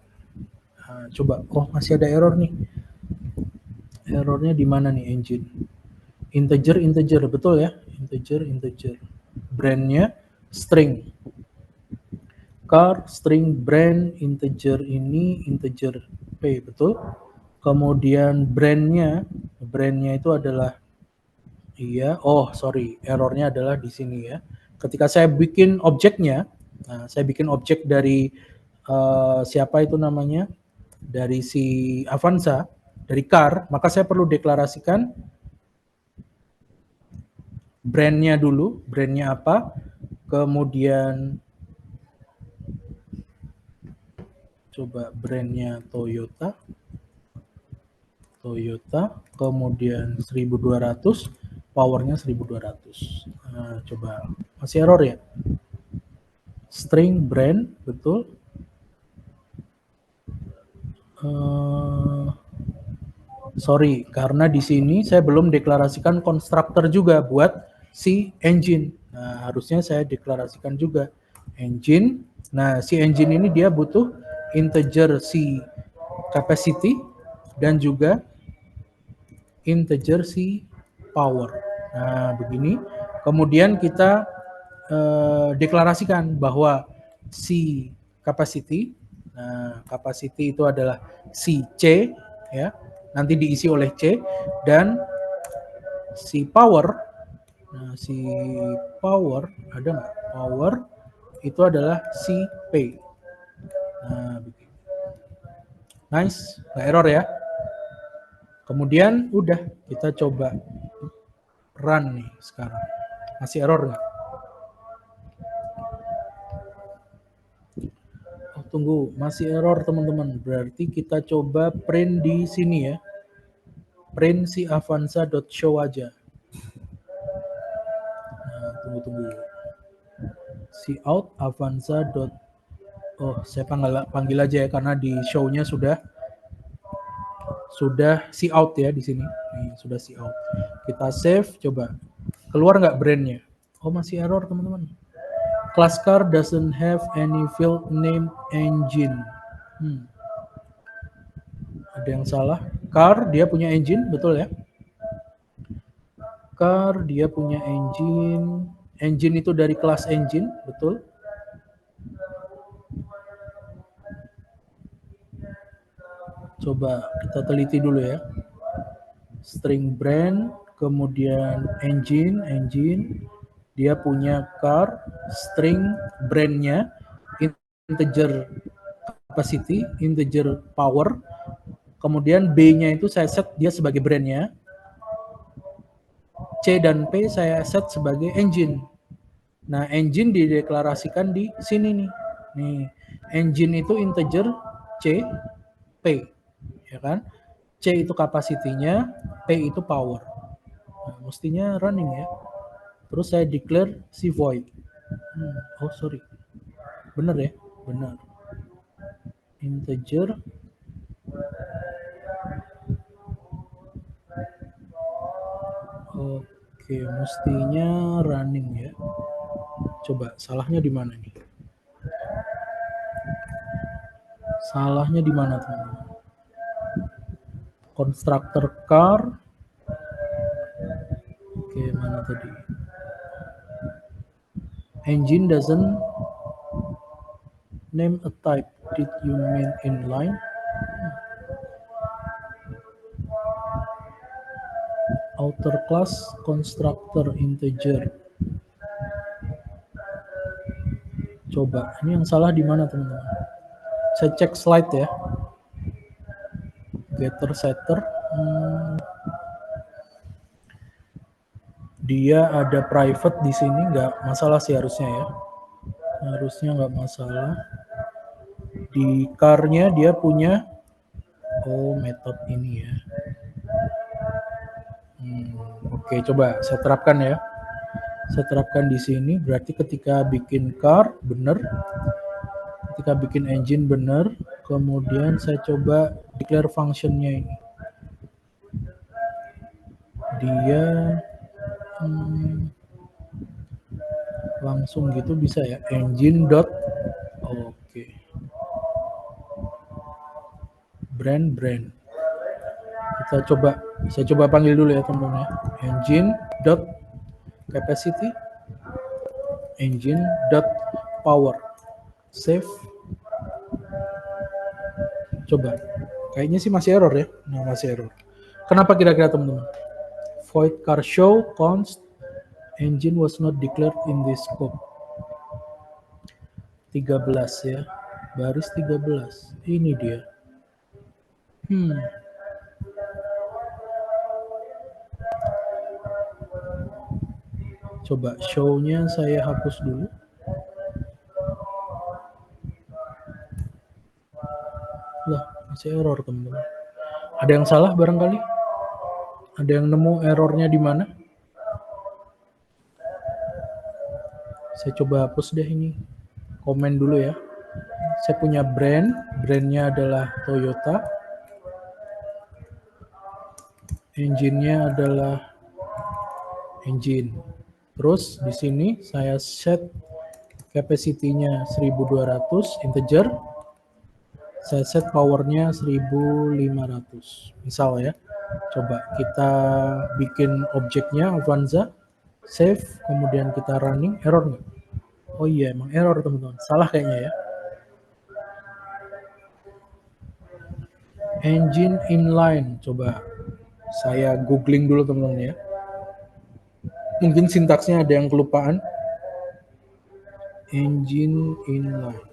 Nah, coba, masih ada error nih. Errornya di mana nih engine? Integer, betul ya? Integer. Brand-nya string. Car, string, brand, integer ini, integer P, betul? Kemudian brand-nya itu adalah, errornya adalah di sini ya. Ketika saya bikin objeknya, nah, saya bikin objek dari siapa itu namanya, dari si Avanza, dari car, maka saya perlu deklarasikan brand-nya dulu, brand-nya apa, kemudian coba brand-nya Toyota, kemudian 1200, powernya 1200. Nah, coba, masih error ya? String brand, betul? Sorry, karena di sini saya belum deklarasikan constructor juga buat si engine. Nah, harusnya saya deklarasikan juga engine. Nah, si engine ini dia butuh integer si capacity dan juga integer si power. Nah, begini. Kemudian kita deklarasikan bahwa si capacity, nah, capacity itu adalah si C, ya, nanti diisi oleh C, dan si power, nah, si power, ada nggak? Power itu adalah si P. Nah, begini. Nice, nggak error ya. Kemudian udah kita coba run nih sekarang. Masih error nggak? Oh, tunggu, masih error teman-teman. Berarti kita coba print di sini ya. Print si avanza.show aja. Nah, tunggu. Si out avanza. Oh, saya panggil aja ya karena di show-nya sudah see out ya di sini. Nih, sudah see out. Kita save, coba. Keluar nggak brandnya? Oh, masih error teman-teman. Class car doesn't have any field name engine. Ada yang salah. Car dia punya engine, betul ya? Car dia punya engine. Engine itu dari kelas engine, betul? Coba kita teliti dulu ya. String brand, kemudian engine, dia punya car, string brandnya, integer capacity, integer power, kemudian B-nya itu saya set dia sebagai brandnya, C dan P saya set sebagai engine. Nah, engine dideklarasikan di sini nih. Nih, engine itu integer C, P, ya kan? C itu kapasitinya, P itu power. Nah, mestinya running ya. Terus saya declare si void. Oh sorry, bener ya, benar. Integer oke, mestinya running ya. Coba salahnya di mana nih? Salahnya di mana teman-teman? Constructor car. Oke, mana tadi? Engine doesn't name a type. Did you mean inline? Outer class constructor integer. Coba, ini yang salah di mana teman-teman? Saya cek slide ya. Getter setter. Dia ada private di sini, nggak masalah sih harusnya ya. Harusnya nggak masalah. Di car-nya dia punya metode ini ya. Oke, coba saya terapkan ya. Saya terapkan di sini, berarti ketika bikin car benar, ketika bikin engine benar, kemudian saya coba declare function-nya ini. Dia langsung gitu bisa ya, engine dot oke. Brand saya coba panggil dulu ya teman-teman ya. Engine dot capacity, engine dot power, save. Coba, kayaknya sih masih error ya. Nah, masih error. Kenapa kira-kira teman-teman? Void car show const engine was not declared in this scope. 13 ya, baris 13. Ini dia. Coba show-nya saya hapus dulu. Lah, masih error teman-teman. Ada yang salah barangkali? Ada yang nemu errornya di mana? Saya coba hapus deh ini. Komen dulu ya. Saya punya brandnya adalah Toyota. Engine-nya adalah engine. Terus di sini saya set capacity-nya 1200 integer. Saya set power-nya 1500. Misal ya. Coba kita bikin objeknya Avanza, save, kemudian kita running, error nggak? Oh iya, emang error teman-teman. Salah kayaknya ya. Engine inline, coba saya googling dulu teman-teman ya. Mungkin sintaksnya ada yang kelupaan. Engine inline.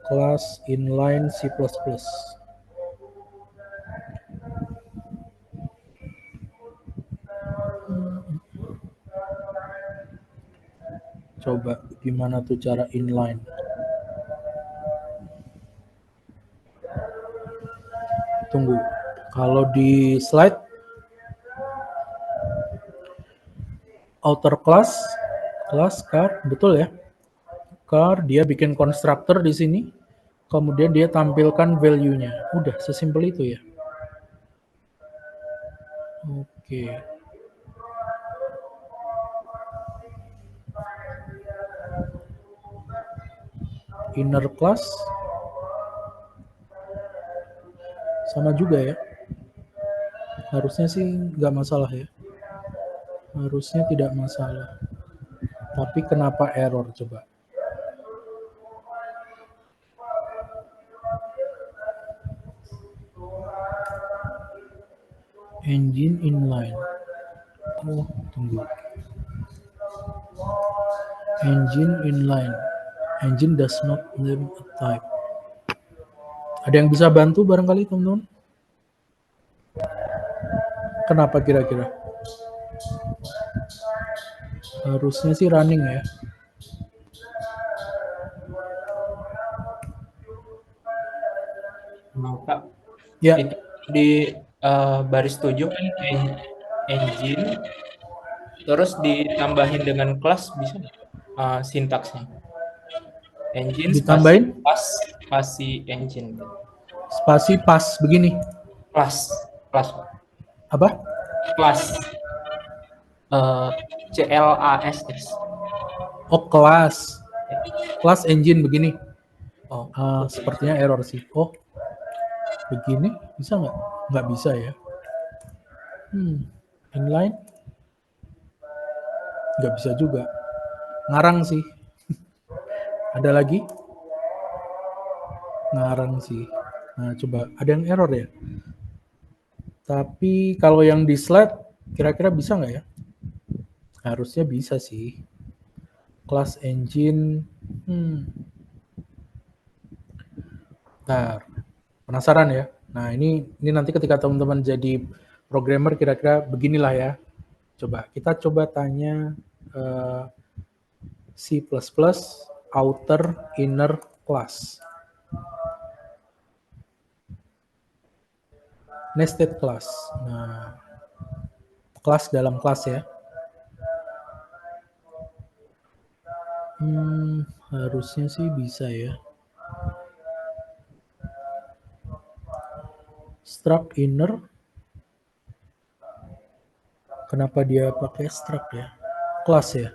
Class inline C++. Coba gimana tuh cara inline? Tunggu. Kalau di slide outer class car, betul ya? Car, dia bikin constructor di sini, kemudian dia tampilkan value-nya. Udah, sesimpel itu ya. Oke. Inner class sama juga ya. Harusnya sih nggak masalah ya. Harusnya tidak masalah. Tapi kenapa error coba? Engine inline. Oh, tunggu. Engine inline. Engine does not name a type. Ada yang bisa bantu barangkali teman-teman? Kenapa kira-kira? Harusnya sih running ya. Pak, Ya, itu di baris 7 kan engine, terus ditambahin dengan kelas bisa nggak? Sintaksnya. Engine Ditambahin? spasi engine. spasi pas begini. Kelas. Apa? Kelas. CLASS. Oh, kelas. Kelas engine begini. Oh, Sepertinya error sih. Oh, begini bisa nggak? Nggak bisa ya. Inline? Nggak bisa juga. Ngarang sih. Ada lagi? Ngarang sih. Nah, coba. Ada yang error ya? Tapi kalau yang di slide, kira-kira bisa nggak ya? Harusnya bisa sih. Class engine. Bentar. Penasaran ya? Nah, ini nanti ketika teman-teman jadi programmer kira-kira beginilah ya. Coba kita tanya C++ outer inner class. Nested class. Nah, kelas dalam kelas ya. Harusnya sih bisa ya. Struct inner. Kenapa dia pakai struct ya? Kelas ya.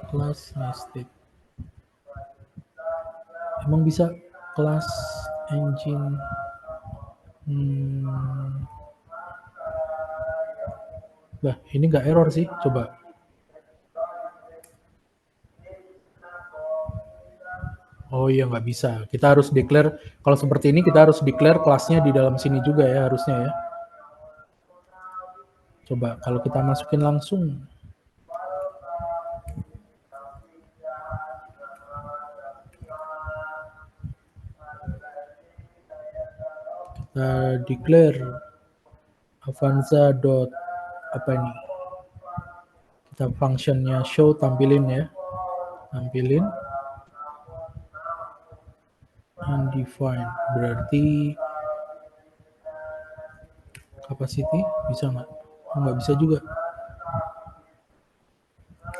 Kelas nested. Emang bisa kelas engine. Nah, ini nggak error sih. Coba. Oh iya, nggak bisa. Kita harus declare, kalau seperti ini kita harus declare kelasnya di dalam sini juga ya harusnya ya. Coba kalau kita masukin langsung. Kita declare Avanza dot apa ini? Kita functionnya show tampilin ya. Tampilin. Undefined berarti capacity bisa nggak? Nggak bisa juga.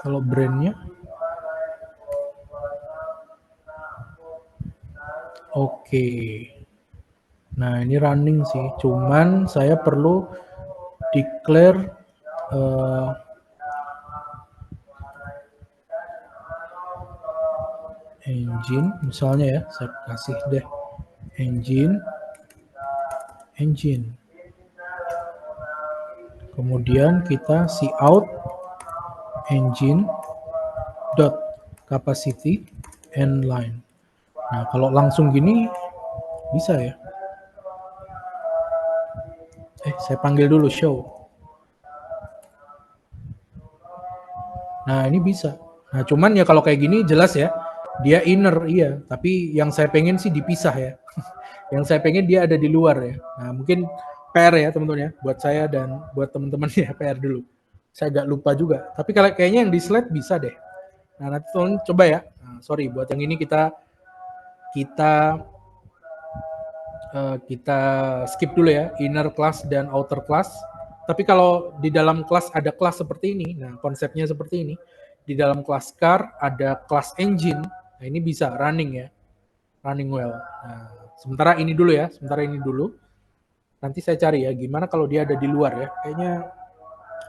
Kalau brandnya, oke. Nah ini running sih, cuman saya perlu declare engine, misalnya ya, saya kasih deh engine. Kemudian kita cout engine dot capacity end line. Nah kalau langsung gini bisa ya. Saya panggil dulu show. Nah ini bisa. Nah cuman ya kalau kayak gini jelas ya, dia inner iya, tapi yang saya pengen sih dipisah ya. Yang saya pengen dia ada di luar ya. Nah mungkin PR ya teman-teman ya, buat saya dan buat teman-teman ya PR dulu. Saya agak lupa juga. Tapi kalau kayaknya yang di slide bisa deh. Nah, nanti tolong coba ya. Nah, sorry, buat yang ini kita skip dulu ya, inner class dan outer class. Tapi kalau di dalam kelas ada kelas seperti ini, nah konsepnya seperti ini. Di dalam kelas car ada kelas engine, nah ini bisa running ya, running well. Nah, sementara ini dulu. Nanti saya cari ya, gimana kalau dia ada di luar ya. Kayaknya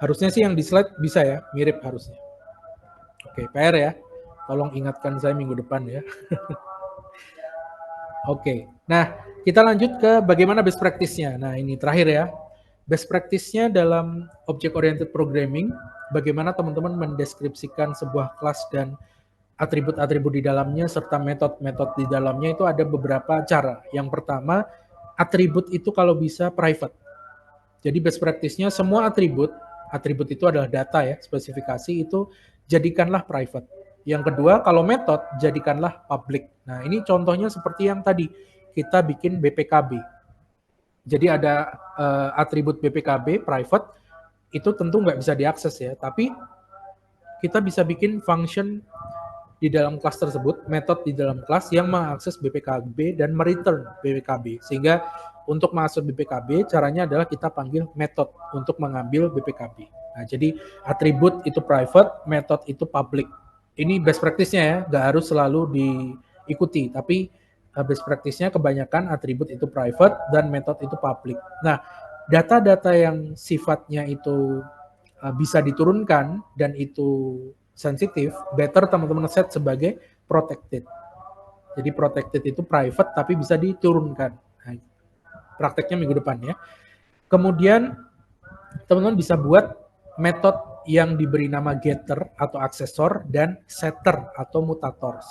harusnya sih yang di slide bisa ya, mirip harusnya. Oke, PR ya. Tolong ingatkan saya minggu depan ya. Oke, nah kita lanjut ke bagaimana best practice-nya. Nah ini terakhir ya, best practice-nya dalam object-oriented programming, bagaimana teman-teman mendeskripsikan sebuah kelas dan atribut-atribut di dalamnya, serta metode-metode di dalamnya itu ada beberapa cara. Yang pertama, atribut itu kalau bisa private. Jadi best practice-nya semua atribut itu adalah data ya, spesifikasi itu jadikanlah private. Yang kedua, kalau metode, jadikanlah public. Nah, ini contohnya seperti yang tadi, kita bikin BPKB. Jadi ada atribut BPKB, private, itu tentu nggak bisa diakses ya, tapi kita bisa bikin function di dalam kelas tersebut, metode di dalam kelas yang mengakses BPKB dan mereturn BPKB. Sehingga untuk masuk BPKB, caranya adalah kita panggil metode untuk mengambil BPKB. Nah, jadi atribut itu private, metode itu public. Ini best practice-nya ya, nggak harus selalu diikuti, tapi best practice-nya kebanyakan atribut itu private dan metode itu public. Nah, data-data yang sifatnya itu bisa diturunkan dan itu sensitif, better teman-teman set sebagai protected. Jadi protected itu private tapi bisa diturunkan. Nah, prakteknya minggu depan ya. Kemudian teman-teman bisa buat metode yang diberi nama getter atau aksesor dan setter atau mutators.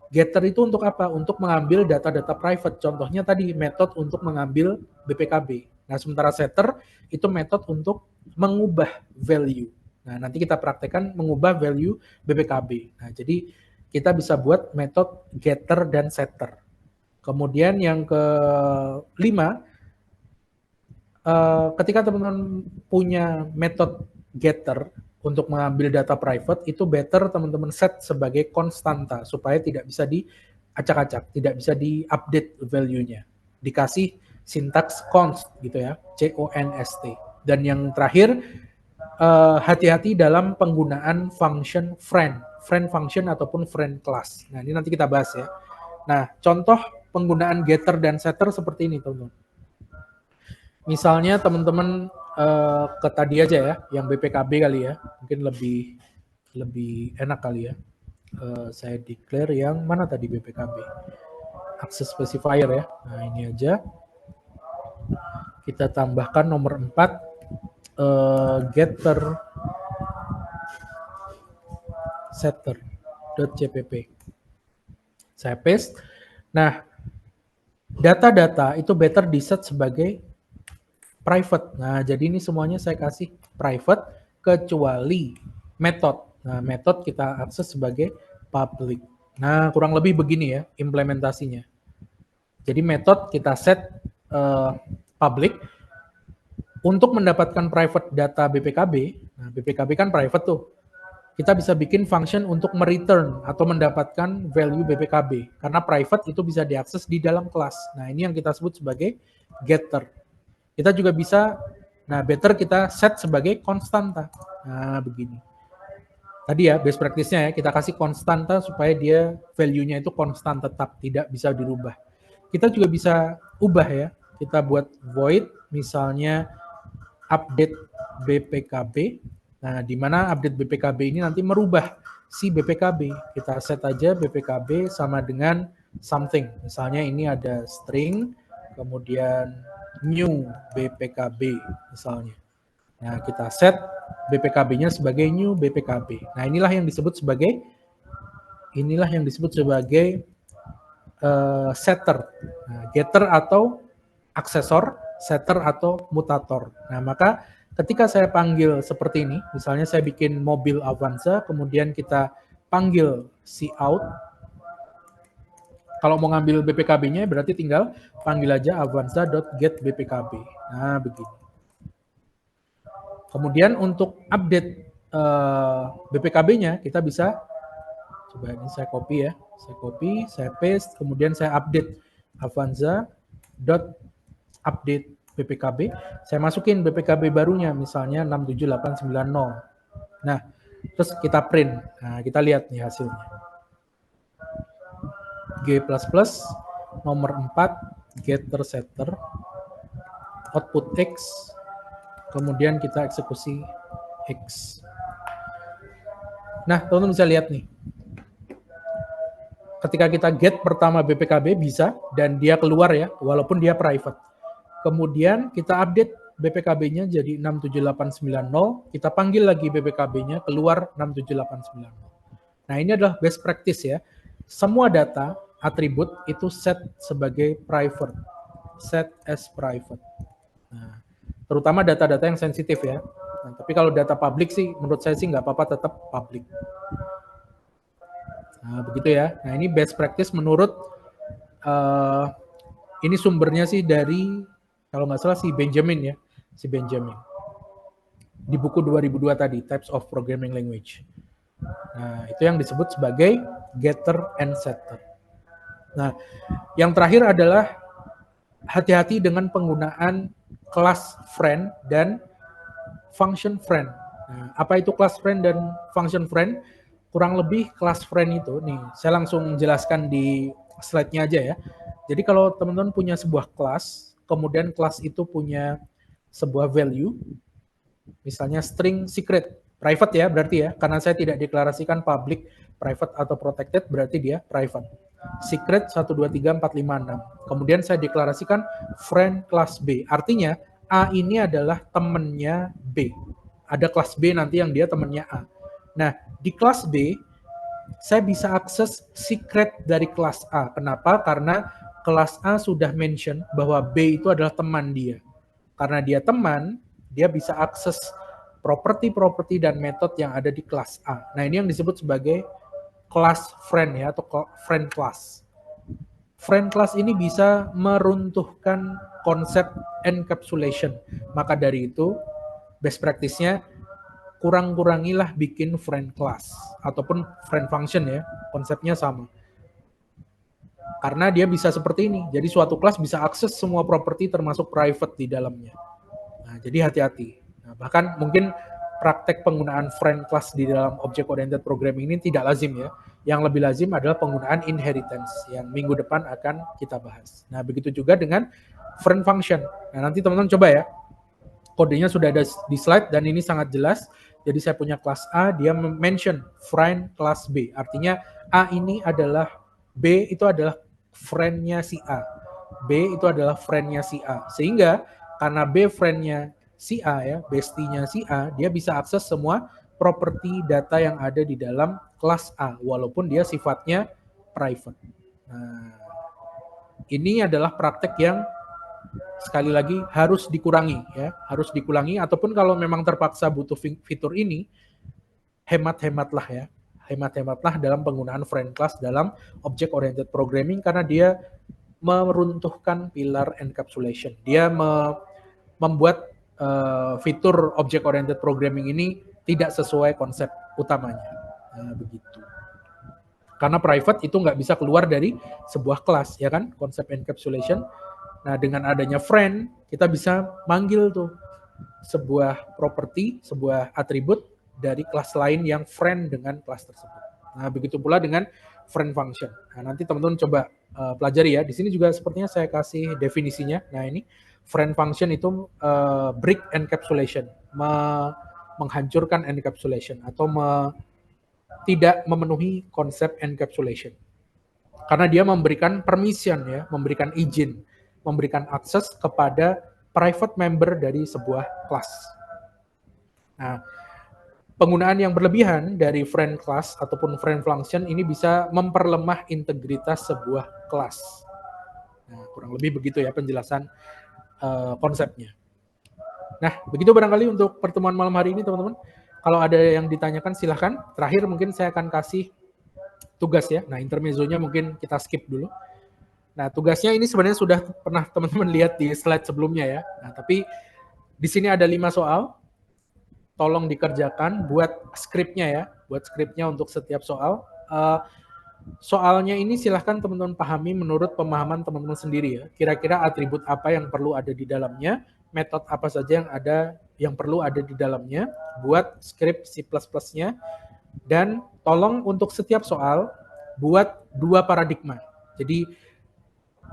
Getter itu untuk apa? Untuk mengambil data-data private. Contohnya tadi metode untuk mengambil BPKB. Nah, sementara setter itu metode untuk mengubah value. Nah, nanti kita praktekkan mengubah value BPKB. Nah, jadi kita bisa buat metode getter dan setter. Kemudian yang kelima, ketika teman-teman punya metode getter untuk mengambil data private, itu better teman-teman set sebagai konstanta supaya tidak bisa diacak-acak, tidak bisa diupdate value-nya. Dikasih sintaks const gitu ya, const. Dan yang terakhir, hati-hati dalam penggunaan function friend function ataupun friend class. Nah, ini nanti kita bahas ya. Nah, contoh penggunaan getter dan setter seperti ini, teman-teman. Misalnya teman-teman ke tadi aja ya, yang BPKB kali ya, mungkin lebih enak kali ya. Saya declare yang mana tadi BPKB? Access specifier ya. Nah, ini aja. Kita tambahkan nomor 4. Getter setter.cpp. Saya paste. Nah, data-data itu better diset sebagai private. Nah, jadi ini semuanya saya kasih private kecuali method. Nah, method kita akses sebagai public. Nah, kurang lebih begini ya implementasinya. Jadi method kita set public. Untuk mendapatkan private data BPKB, nah BPKB kan private tuh, kita bisa bikin function untuk mereturn atau mendapatkan value BPKB. Karena private itu bisa diakses di dalam kelas. Nah, ini yang kita sebut sebagai getter. Kita juga bisa, nah better kita set sebagai konstanta. Nah, begini. Tadi ya, best practice-nya ya, kita kasih konstanta supaya dia value-nya itu konstan tetap, tidak bisa dirubah. Kita juga bisa ubah ya, kita buat void, misalnya update BPKB. Nah, di mana update BPKB ini nanti merubah si BPKB. Kita set aja BPKB sama dengan something. Misalnya ini ada string, kemudian new BPKB misalnya. Nah, kita set BPKB-nya sebagai new BPKB. Nah, inilah yang disebut sebagai setter. Nah, getter atau aksesor, setter atau mutator. Nah, maka ketika saya panggil seperti ini, misalnya saya bikin mobil Avanza, kemudian kita panggil cout. Kalau mau ngambil BPKB-nya berarti tinggal panggil aja avanza.getBPKB. Nah, begini. Kemudian untuk update BPKB-nya kita bisa, coba ini saya copy ya, saya paste, kemudian saya update avanza.update BPKB, saya masukin BPKB barunya misalnya 67890. Nah, terus kita print. Nah, kita lihat nih hasilnya. G++, nomor 4, getter setter, output X, kemudian kita eksekusi X. Nah, teman-teman bisa lihat nih. Ketika kita get pertama BPKB bisa, dan dia keluar ya, walaupun dia private. Kemudian kita update BPKB-nya jadi 67890, kita panggil lagi BPKB-nya, keluar 67890. Nah, ini adalah best practice ya. Semua data, atribut itu set sebagai private. Set as private. Nah, terutama data-data yang sensitif ya. Nah, tapi kalau data publik sih, menurut saya sih nggak apa-apa, tetap publik. Nah, begitu ya. Nah, ini best practice menurut, ini sumbernya sih dari, kalau nggak salah si Benjamin ya. Si Benjamin. Di buku 2002 tadi, Types of Programming Language. Nah, itu yang disebut sebagai getter and setter. Nah, yang terakhir adalah hati-hati dengan penggunaan class friend dan function friend. Nah, apa itu class friend dan function friend? Kurang lebih class friend itu, nih saya langsung jelaskan di slide-nya aja ya. Jadi kalau teman-teman punya sebuah kelas, kemudian kelas itu punya sebuah value, misalnya string secret, private ya berarti ya, karena saya tidak deklarasikan public, private atau protected, berarti dia private. Secret 1234566. Kemudian saya deklarasikan friend class B. Artinya A ini adalah temennya B. Ada kelas B nanti yang dia temennya A. Nah, di kelas B saya bisa akses secret dari kelas A. Kenapa? Karena kelas A sudah mention bahwa B itu adalah teman dia. Karena dia teman, dia bisa akses properti-properti dan metode yang ada di kelas A. Nah, ini yang disebut sebagai class friend ya, atau friend class. Friend class ini bisa meruntuhkan konsep encapsulation. Maka dari itu, best practice-nya kurang-kurangilah bikin friend class ataupun friend function ya, konsepnya sama. Karena dia bisa seperti ini. Jadi suatu kelas bisa akses semua properti termasuk private di dalamnya. Nah, jadi hati-hati. Nah, bahkan mungkin praktek penggunaan friend class di dalam object oriented programming ini tidak lazim ya. Yang lebih lazim adalah penggunaan inheritance yang minggu depan akan kita bahas. Nah, begitu juga dengan friend function. Nah, nanti teman-teman coba ya. Kodenya sudah ada di slide dan ini sangat jelas. Jadi saya punya kelas A, dia mention friend kelas B. Artinya A ini adalah, B itu adalah friend-nya si A. B itu adalah friend-nya si A. Sehingga karena B friend-nya si A ya, bestie-nya si A, dia bisa akses semua properti data yang ada di dalam kelas A, walaupun dia sifatnya private. Nah, ini adalah praktek yang sekali lagi harus dikurangi ya, harus dikurangi, ataupun kalau memang terpaksa butuh fitur ini, hemat-hematlah ya. Hemat-hematlah dalam penggunaan friend class dalam object oriented programming karena dia meruntuhkan pilar encapsulation. Dia membuat fitur object oriented programming ini tidak sesuai konsep utamanya. Nah, begitu. Karena private itu nggak bisa keluar dari sebuah kelas, ya kan? Konsep encapsulation. Nah, dengan adanya friend, kita bisa manggil tuh sebuah properti, sebuah atribut dari kelas lain yang friend dengan kelas tersebut. Nah, begitu pula dengan friend function. Nah, nanti teman-teman coba pelajari ya. Di sini juga sepertinya saya kasih definisinya. Nah, ini friend function itu break encapsulation, menghancurkan encapsulation atau tidak memenuhi konsep encapsulation. Karena dia memberikan permission ya, memberikan izin, memberikan akses kepada private member dari sebuah kelas. Nah, penggunaan yang berlebihan dari friend class ataupun friend function ini bisa memperlemah integritas sebuah kelas. Nah, kurang lebih begitu ya penjelasan konsepnya. Nah, begitu barangkali untuk pertemuan malam hari ini, teman-teman. Kalau ada yang ditanyakan, silahkan. Terakhir mungkin saya akan kasih tugas ya. Nah, intermezzonya mungkin kita skip dulu. Nah, tugasnya ini sebenarnya sudah pernah teman-teman lihat di slide sebelumnya ya. Nah, tapi di sini ada 5 soal. tolong dikerjakan buat skripnya ya, buat skripnya untuk setiap soal. Soalnya ini silahkan teman-teman pahami menurut pemahaman teman-teman sendiri ya. Kira-kira atribut apa yang perlu ada di dalamnya, metode apa saja yang perlu ada di dalamnya buat skrip C++-nya, dan tolong untuk setiap soal buat 2 paradigma. Jadi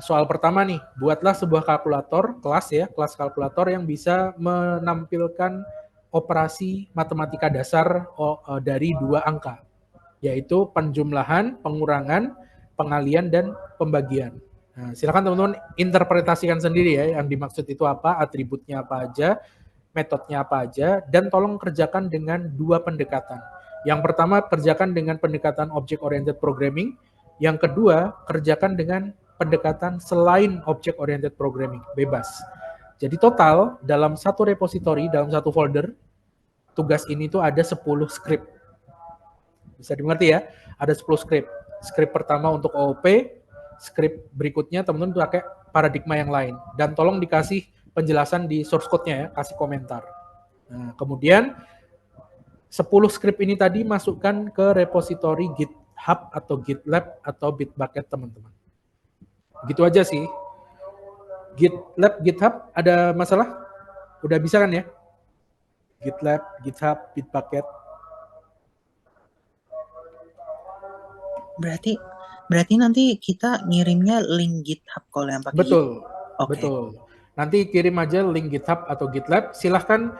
soal pertama nih, buatlah sebuah kalkulator kelas ya, kelas kalkulator yang bisa menampilkan operasi matematika dasar dari 2 angka, yaitu penjumlahan, pengurangan, pengalian, dan pembagian. Nah, silakan teman-teman interpretasikan sendiri ya, yang dimaksud itu apa, atributnya apa aja, metodenya apa aja, dan tolong kerjakan dengan 2 pendekatan. Yang pertama, kerjakan dengan pendekatan object-oriented programming. Yang kedua, kerjakan dengan pendekatan selain object-oriented programming, bebas. Jadi total, dalam satu repository, dalam satu folder, tugas ini tuh ada 10 script. Bisa dimengerti ya? Ada 10 script. Script pertama untuk OOP, script berikutnya teman-teman pakai paradigma yang lain. Dan tolong dikasih penjelasan di source code-nya ya, kasih komentar. Nah, kemudian 10 script ini tadi masukkan ke repository GitHub atau GitLab atau Bitbucket teman-teman. Gitu aja sih. GitLab, GitHub ada masalah? Udah bisa kan ya? GitLab, GitHub, Bitbucket. Berarti nanti kita ngirimnya link GitHub kalau yang pakai Betul, Oke. betul. Nanti kirim aja link GitHub atau GitLab. Silahkan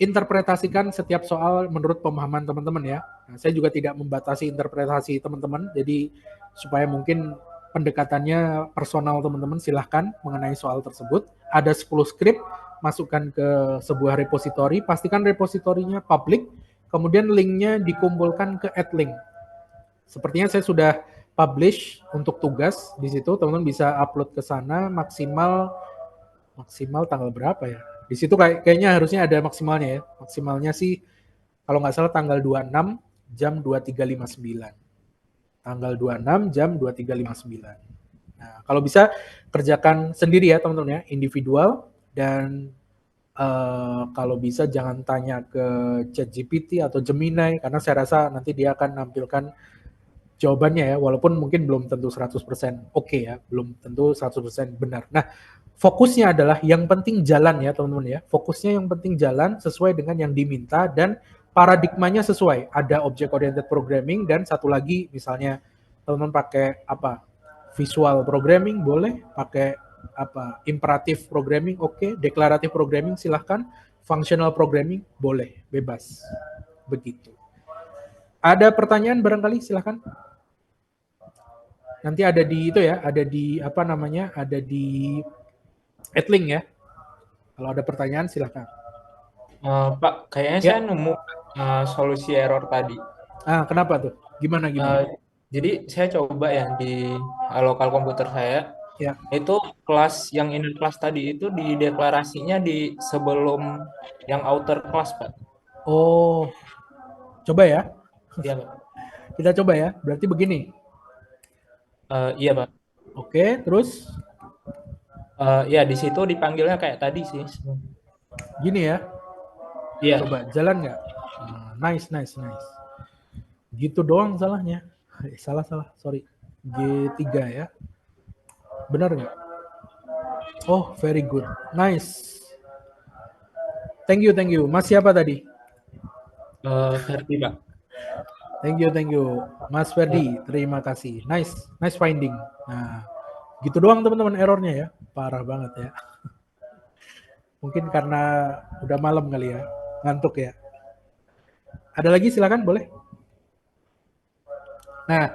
interpretasikan setiap soal menurut pemahaman teman-teman ya. Nah, saya juga tidak membatasi interpretasi teman-teman, jadi supaya mungkin pendekatannya personal teman-teman, silahkan mengenai soal tersebut. Ada 10 script, masukkan ke sebuah repository, pastikan repositorinya public, kemudian linknya dikumpulkan ke @link. Sepertinya saya sudah publish untuk tugas di situ, teman-teman bisa upload ke sana maksimal tanggal berapa ya? Di situ kayaknya harusnya ada maksimalnya ya. Maksimalnya sih kalau nggak salah tanggal 26 jam 23.59. Tanggal 26 jam 23.59. Nah, kalau bisa kerjakan sendiri ya teman-teman ya, individual, dan kalau bisa jangan tanya ke ChatGPT atau Gemini karena saya rasa nanti dia akan nampilkan jawabannya ya, walaupun mungkin belum tentu 100% oke ya, belum tentu 100% benar. Nah, fokusnya adalah yang penting jalan ya teman-teman ya. Fokusnya yang penting jalan sesuai dengan yang diminta dan paradigmanya sesuai. Ada object oriented programming dan satu lagi misalnya teman-teman pakai apa? Visual programming boleh, pakai apa? Imperative programming oke, declarative programming silahkan, functional programming boleh, bebas. Begitu. Ada pertanyaan barangkali silahkan. Nanti ada di itu ya, ada di apa namanya? Ada di @link ya. Kalau ada pertanyaan silahkan. Pak, kayaknya Ya. saya nemu solusi error tadi. Kenapa tuh? Gimana? Jadi saya coba ya di lokal komputer saya, Ya. itu kelas yang inner class tadi itu di deklarasinya di sebelum yang outer class, Pak. Oh, coba ya. Iya, Pak. Kita coba ya. Berarti begini. Iya, Pak. Oke, terus Ya di situ dipanggilnya kayak tadi sih. gini ya. Iya. Coba jalan nggak? Nice. Gitu doang salahnya. Salah. Sorry. G3 ya. Benar nggak? Oh, very good. Nice. Thank you. Mas siapa tadi? Verdi, Pak. Thank you. Mas Ferdi, terima kasih. Nice finding. Nah, gitu doang teman-teman errornya ya. Parah banget ya. Mungkin karena udah malam kali ya. Ngantuk ya. Ada lagi silakan boleh. Nah,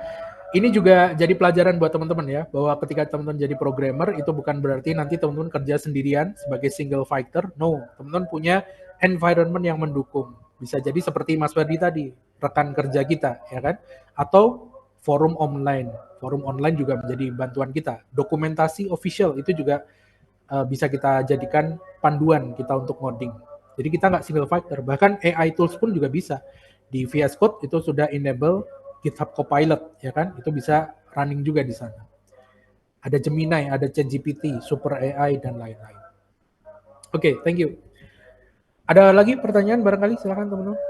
ini juga jadi pelajaran buat teman-teman ya, bahwa ketika teman-teman jadi programmer itu bukan berarti nanti teman-teman kerja sendirian sebagai single fighter. No, teman-teman punya environment yang mendukung. Bisa jadi seperti Mas Ferdi tadi, rekan kerja kita, ya kan? Atau forum online. Forum online juga menjadi bantuan kita. Dokumentasi official itu juga bisa kita jadikan panduan kita untuk ngoding. Jadi kita nggak single fighter. Bahkan AI tools pun juga bisa. Di VS Code itu sudah enable GitHub Copilot, ya kan? Itu bisa running juga di sana. Ada Gemini, ada ChatGPT, Super AI, dan lain-lain. Oke, thank you. Ada lagi pertanyaan barangkali? Silakan teman-teman.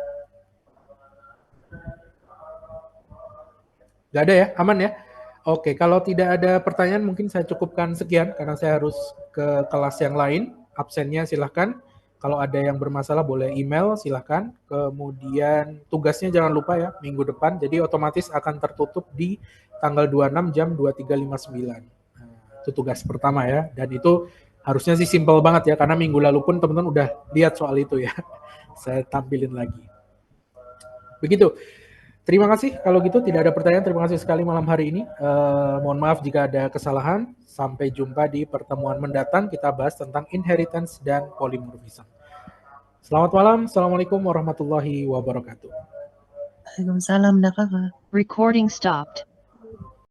Gak ada ya? Aman ya? Oke, kalau tidak ada pertanyaan mungkin saya cukupkan sekian karena saya harus ke kelas yang lain. Absennya silahkan. Kalau ada yang bermasalah boleh email, silahkan. Kemudian tugasnya jangan lupa ya, minggu depan. Jadi otomatis akan tertutup di tanggal 26 jam 23.59. Nah, itu tugas pertama ya. Dan itu harusnya sih simple banget ya, karena minggu lalu pun teman-teman udah lihat soal itu ya. Saya tampilin lagi. Begitu. Terima kasih. Kalau gitu tidak ada pertanyaan. Terima kasih sekali malam hari ini. Mohon maaf jika ada kesalahan. Sampai jumpa di pertemuan mendatang. Kita bahas tentang inheritance dan polymorphism. Selamat malam. Assalamualaikum warahmatullahi wabarakatuh. Waalaikumsalam, Kakak. Recording stopped.